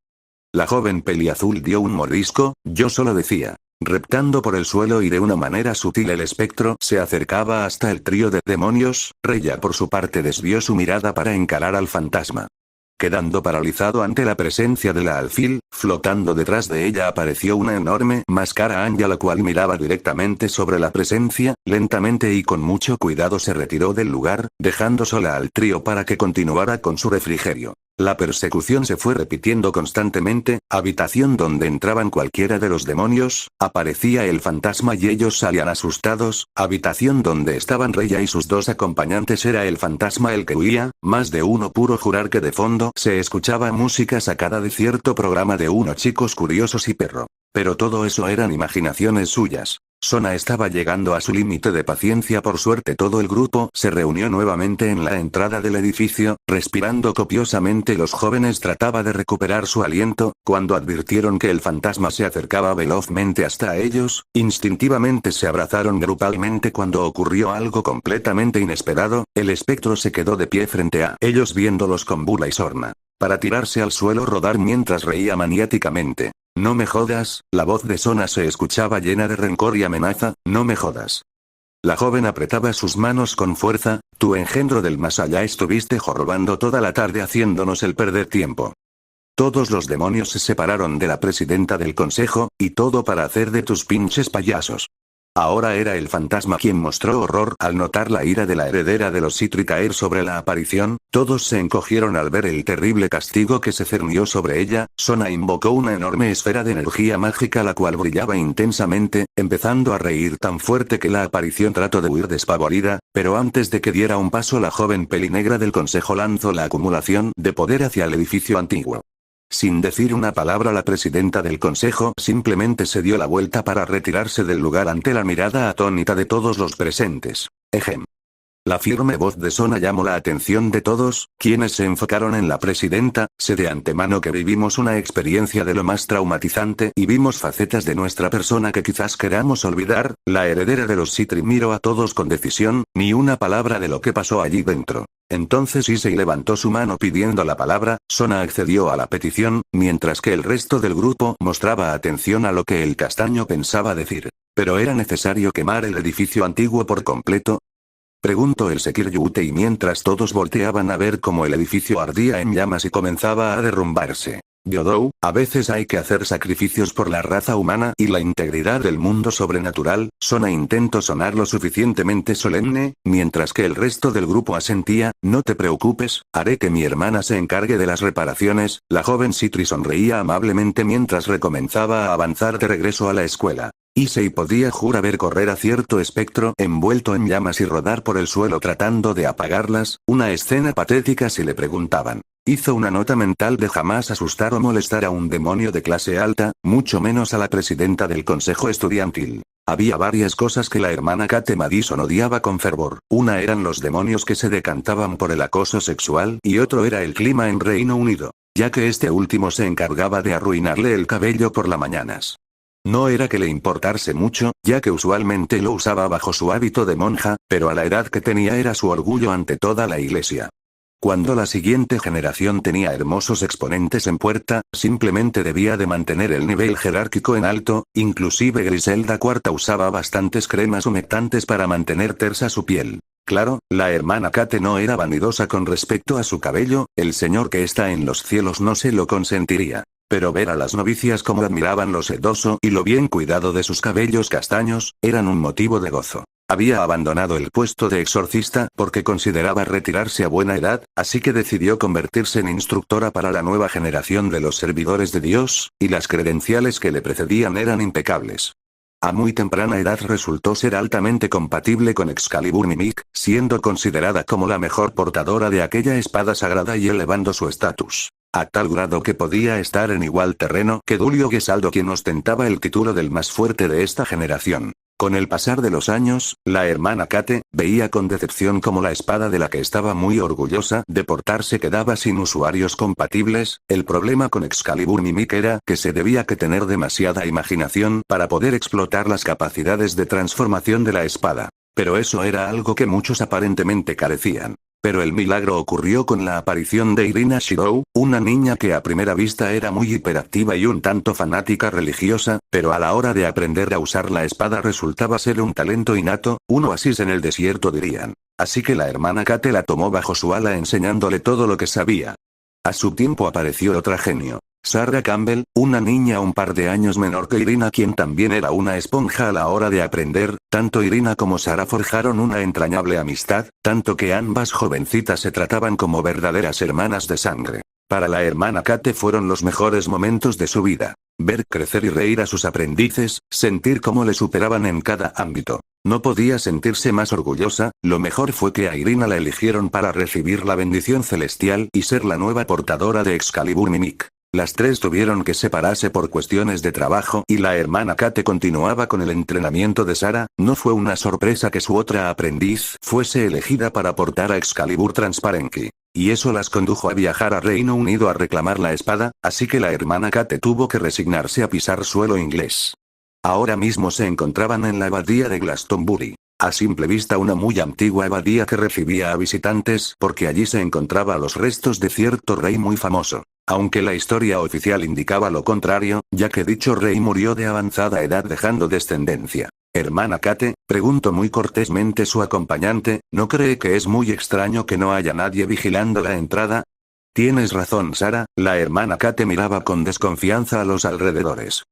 La joven peliazul dio un mordisco. Yo solo decía. Reptando por el suelo y de una manera sutil el espectro se acercaba hasta el trío de demonios. Reya por su parte desvió su mirada para encarar al fantasma. Quedando paralizado ante la presencia de la alfil, flotando detrás de ella apareció una enorme máscara Anya, la cual miraba directamente sobre la presencia. Lentamente y con mucho cuidado se retiró del lugar, dejando sola al trío para que continuara con su refrigerio. La persecución se fue repitiendo constantemente. Habitación donde entraban cualquiera de los demonios, aparecía el fantasma y ellos salían asustados. Habitación donde estaban Reya y sus dos acompañantes, era el fantasma el que huía. Más de uno pudo jurar que de fondo se escuchaba música sacada de cierto programa de unos chicos curiosos y perro. Pero todo eso eran imaginaciones suyas. Sona estaba llegando a su límite de paciencia. Por suerte todo el grupo se reunió nuevamente en la entrada del edificio, respirando copiosamente. Los jóvenes trataba de recuperar su aliento, cuando advirtieron que el fantasma se acercaba velozmente hasta ellos, instintivamente se abrazaron grupalmente cuando ocurrió algo completamente inesperado. El espectro se quedó de pie frente a ellos viéndolos con burla y sorna, para tirarse al suelo rodar mientras reía maniáticamente. No me jodas, la voz de Sona se escuchaba llena de rencor y amenaza. No me jodas. La joven apretaba sus manos con fuerza. Tu engendro del más allá, estuviste jorobando toda la tarde haciéndonos el perder tiempo. Todos los demonios se separaron de la presidenta del consejo, y todo para hacer de tus pinches payasos. Ahora era el fantasma quien mostró horror al notar la ira de la heredera de los Sitri caer sobre la aparición. Todos se encogieron al ver el terrible castigo que se cernió sobre ella. Sona invocó una enorme esfera de energía mágica la cual brillaba intensamente, empezando a reír tan fuerte que la aparición trató de huir despavorida, pero antes de que diera un paso la joven pelinegra del consejo lanzó la acumulación de poder hacia el edificio antiguo. Sin decir una palabra la presidenta del consejo simplemente se dio la vuelta para retirarse del lugar ante la mirada atónita de todos los presentes. Ejem. La firme voz de Sona llamó la atención de todos, quienes se enfocaron en la presidenta. Sé de antemano que vivimos una experiencia de lo más traumatizante y vimos facetas de nuestra persona que quizás queramos olvidar. La heredera de los Citri miró a todos con decisión, ni una palabra de lo que pasó allí dentro. Entonces Issei levantó su mano pidiendo la palabra. Sona accedió a la petición, mientras que el resto del grupo mostraba atención a lo que el castaño pensaba decir. ¿Pero era necesario quemar el edificio antiguo por completo? Preguntó el Sekir Yutei mientras todos volteaban a ver cómo el edificio ardía en llamas y comenzaba a derrumbarse. Gyodou, a veces hay que hacer sacrificios por la raza humana y la integridad del mundo sobrenatural. Sona intentó sonar lo suficientemente solemne, mientras que el resto del grupo asentía. No te preocupes, haré que mi hermana se encargue de las reparaciones. La joven Citri sonreía amablemente mientras recomenzaba a avanzar de regreso a la escuela. Issei podía ver correr a cierto espectro envuelto en llamas y rodar por el suelo tratando de apagarlas, una escena patética si le preguntaban. Hizo una nota mental de jamás asustar o molestar a un demonio de clase alta, mucho menos a la presidenta del consejo estudiantil. Había varias cosas que la hermana Kate Madison odiaba con fervor. Una eran los demonios que se decantaban por el acoso sexual y otro era el clima en Reino Unido, ya que este último se encargaba de arruinarle el cabello por las mañanas. No era que le importase mucho, ya que usualmente lo usaba bajo su hábito de monja, pero a la edad que tenía era su orgullo ante toda la iglesia. Cuando la siguiente generación tenía hermosos exponentes en puerta, simplemente debía de mantener el nivel jerárquico en alto. Inclusive Griselda IV usaba bastantes cremas humectantes para mantener tersa su piel. Claro, la hermana Kate no era vanidosa con respecto a su cabello, el señor que está en los cielos no se lo consentiría. Pero ver a las novicias como admiraban lo sedoso y lo bien cuidado de sus cabellos castaños, eran un motivo de gozo. Había abandonado el puesto de exorcista porque consideraba retirarse a buena edad, así que decidió convertirse en instructora para la nueva generación de los servidores de Dios, y las credenciales que le precedían eran impecables. A muy temprana edad resultó ser altamente compatible con Excalibur Mimic, siendo considerada como la mejor portadora de aquella espada sagrada y elevando su estatus. A tal grado que podía estar en igual terreno que Dulio Gesaldo, quien ostentaba el título del más fuerte de esta generación. Con el pasar de los años, la hermana Kate veía con decepción como la espada de la que estaba muy orgullosa de portarse quedaba sin usuarios compatibles. El problema con Excalibur Mimic era que se debía que tener demasiada imaginación para poder explotar las capacidades de transformación de la espada. Pero eso era algo que muchos aparentemente carecían. Pero el milagro ocurrió con la aparición de Irina Shirou, una niña que a primera vista era muy hiperactiva y un tanto fanática religiosa, pero a la hora de aprender a usar la espada resultaba ser un talento innato, un oasis en el desierto dirían. Así que la hermana Kate la tomó bajo su ala enseñándole todo lo que sabía. A su tiempo apareció otra genio. Sarah Campbell, una niña un par de años menor que Irina, quien también era una esponja a la hora de aprender. Tanto Irina como Sarah forjaron una entrañable amistad, tanto que ambas jovencitas se trataban como verdaderas hermanas de sangre. Para la hermana Kate fueron los mejores momentos de su vida. Ver crecer y reír a sus aprendices, sentir cómo le superaban en cada ámbito. No podía sentirse más orgullosa. Lo mejor fue que a Irina la eligieron para recibir la bendición celestial y ser la nueva portadora de Excalibur Mimic. Las tres tuvieron que separarse por cuestiones de trabajo y la hermana Kate continuaba con el entrenamiento de Sarah. No fue una sorpresa que su otra aprendiz fuese elegida para portar a Excalibur Transparency. Y eso las condujo a viajar a Reino Unido a reclamar la espada, así que la hermana Kate tuvo que resignarse a pisar suelo inglés. Ahora mismo se encontraban en la abadía de Glastonbury. A simple vista una muy antigua abadía que recibía a visitantes porque allí se encontraban los restos de cierto rey muy famoso. Aunque la historia oficial indicaba lo contrario, ya que dicho rey murió de avanzada edad dejando descendencia. Hermana Kate, preguntó muy cortésmente su acompañante, ¿no cree que es muy extraño que no haya nadie vigilando la entrada? Tienes razón, Sarah. La hermana Kate miraba con desconfianza a los alrededores.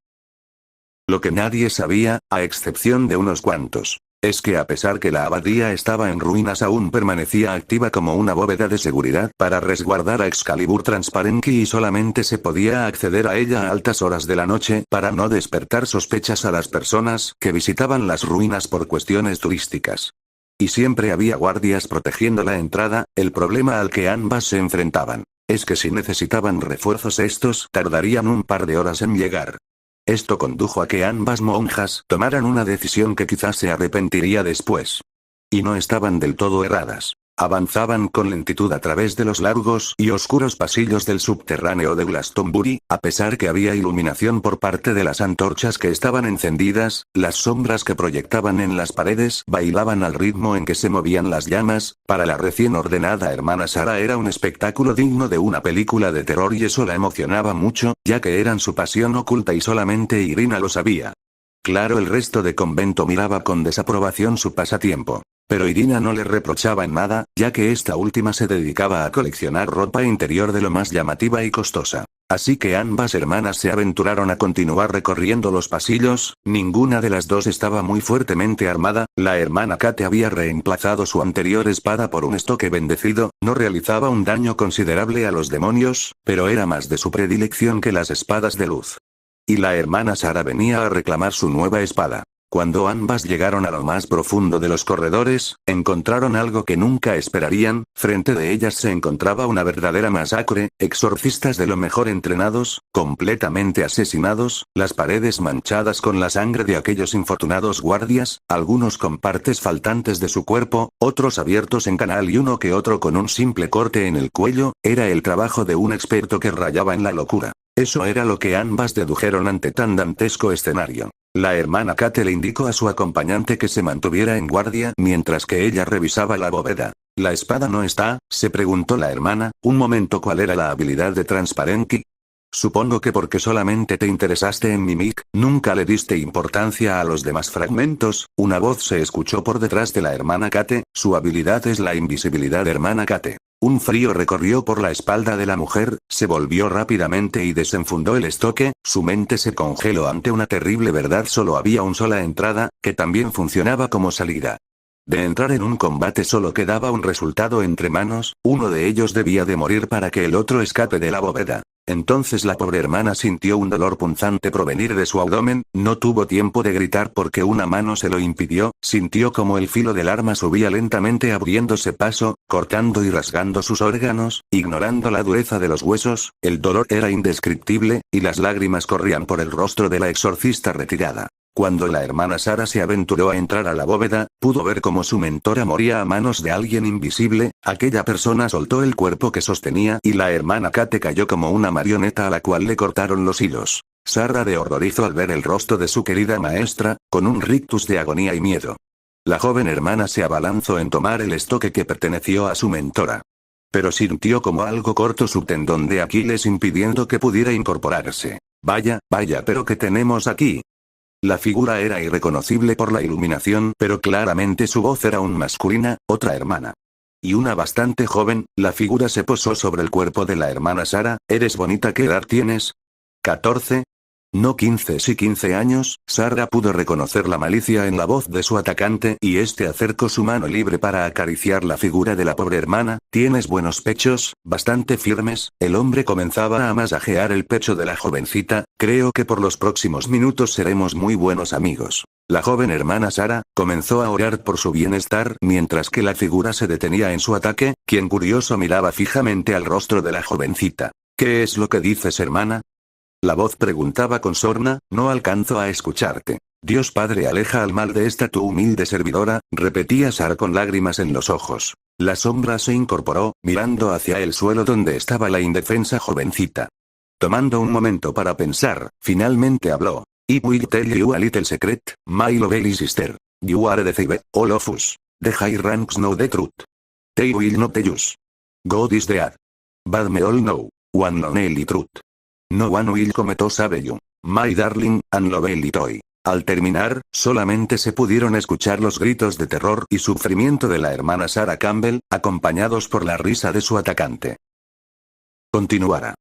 Lo que nadie sabía, a excepción de unos cuantos, es que a pesar que la abadía estaba en ruinas aún permanecía activa como una bóveda de seguridad para resguardar a Excalibur Transparency y solamente se podía acceder a ella a altas horas de la noche para no despertar sospechas a las personas que visitaban las ruinas por cuestiones turísticas. Y siempre había guardias protegiendo la entrada. El problema al que ambas se enfrentaban es que si necesitaban refuerzos estos tardarían un par de horas en llegar. Esto condujo a que ambas monjas tomaran una decisión que quizás se arrepentiría después. Y no estaban del todo erradas. Avanzaban con lentitud a través de los largos y oscuros pasillos del subterráneo de Glastonbury, a pesar que había iluminación por parte de las antorchas que estaban encendidas, las sombras que proyectaban en las paredes bailaban al ritmo en que se movían las llamas. Para la recién ordenada hermana Sara era un espectáculo digno de una película de terror y eso la emocionaba mucho, ya que eran su pasión oculta y solamente Irina lo sabía. Claro, el resto de convento miraba con desaprobación su pasatiempo. Pero Irina no le reprochaba en nada, ya que esta última se dedicaba a coleccionar ropa interior de lo más llamativa y costosa. Así que ambas hermanas se aventuraron a continuar recorriendo los pasillos. Ninguna de las dos estaba muy fuertemente armada. La hermana Kate había reemplazado su anterior espada por un estoque bendecido, no realizaba un daño considerable a los demonios, pero era más de su predilección que las espadas de luz. Y la hermana Sara venía a reclamar su nueva espada. Cuando ambas llegaron a lo más profundo de los corredores, encontraron algo que nunca esperarían. Frente de ellas se encontraba una verdadera masacre, exorcistas de lo mejor entrenados, completamente asesinados, las paredes manchadas con la sangre de aquellos infortunados guardias, algunos con partes faltantes de su cuerpo, otros abiertos en canal y uno que otro con un simple corte en el cuello. Era el trabajo de un experto que rayaba en la locura. Eso era lo que ambas dedujeron ante tan dantesco escenario. La hermana Kate le indicó a su acompañante que se mantuviera en guardia mientras que ella revisaba la bóveda. ¿La espada no está?, se preguntó la hermana. Un momento, ¿cuál era la habilidad de Transparency? Supongo que porque solamente te interesaste en Mimic, nunca le diste importancia a los demás fragmentos. Una voz se escuchó por detrás de la hermana Kate. Su habilidad es la invisibilidad, hermana Kate. Un frío recorrió por la espalda de la mujer, se volvió rápidamente y desenfundó el estoque. Su mente se congeló ante una terrible verdad: solo había una sola entrada, que también funcionaba como salida. De entrar en un combate solo quedaba un resultado entre manos, uno de ellos debía de morir para que el otro escape de la bóveda. Entonces la pobre hermana sintió un dolor punzante provenir de su abdomen, no tuvo tiempo de gritar porque una mano se lo impidió, sintió como el filo del arma subía lentamente abriéndose paso, cortando y rasgando sus órganos, ignorando la dureza de los huesos. El dolor era indescriptible, y las lágrimas corrían por el rostro de la exorcista retirada. Cuando la hermana Sara se aventuró a entrar a la bóveda, pudo ver cómo su mentora moría a manos de alguien invisible. Aquella persona soltó el cuerpo que sostenía y la hermana Kate cayó como una marioneta a la cual le cortaron los hilos. Sara de horrorizó al ver el rostro de su querida maestra, con un rictus de agonía y miedo. La joven hermana se abalanzó en tomar el estoque que perteneció a su mentora. Pero sintió como algo cortó su tendón de Aquiles impidiendo que pudiera incorporarse. Vaya, pero ¿qué tenemos aquí? La figura era irreconocible por la iluminación, pero claramente su voz era aún masculina, otra hermana. Y una bastante joven. La figura se posó sobre el cuerpo de la hermana Sara. ¿Eres bonita? ¿Qué edad tienes? ¿14? No, 15. Sí, 15 años. Sara pudo reconocer la malicia en la voz de su atacante y este acercó su mano libre para acariciar la figura de la pobre hermana. Tienes buenos pechos, bastante firmes. El hombre comenzaba a masajear el pecho de la jovencita. Creo que por los próximos minutos seremos muy buenos amigos. La joven hermana Sara comenzó a orar por su bienestar mientras que la figura se detenía en su ataque, quien curioso miraba fijamente al rostro de la jovencita. ¿Qué es lo que dices, hermana? La voz preguntaba con sorna. No alcanzo a escucharte. Dios Padre, aleja al mal de esta tu humilde servidora, repetía Sara con lágrimas en los ojos. La sombra se incorporó, mirando hacia el suelo donde estaba la indefensa jovencita. Tomando un momento para pensar, finalmente habló. I will tell you a little secret, my lovely sister. You are the thief, all of us. The high ranks know the truth. They will not use. God is dead. But me all know. One only truth. No one will come to save you. My darling, and lovely toy. Al terminar, solamente se pudieron escuchar los gritos de terror y sufrimiento de la hermana Sara Campbell, acompañados por la risa de su atacante. Continuará.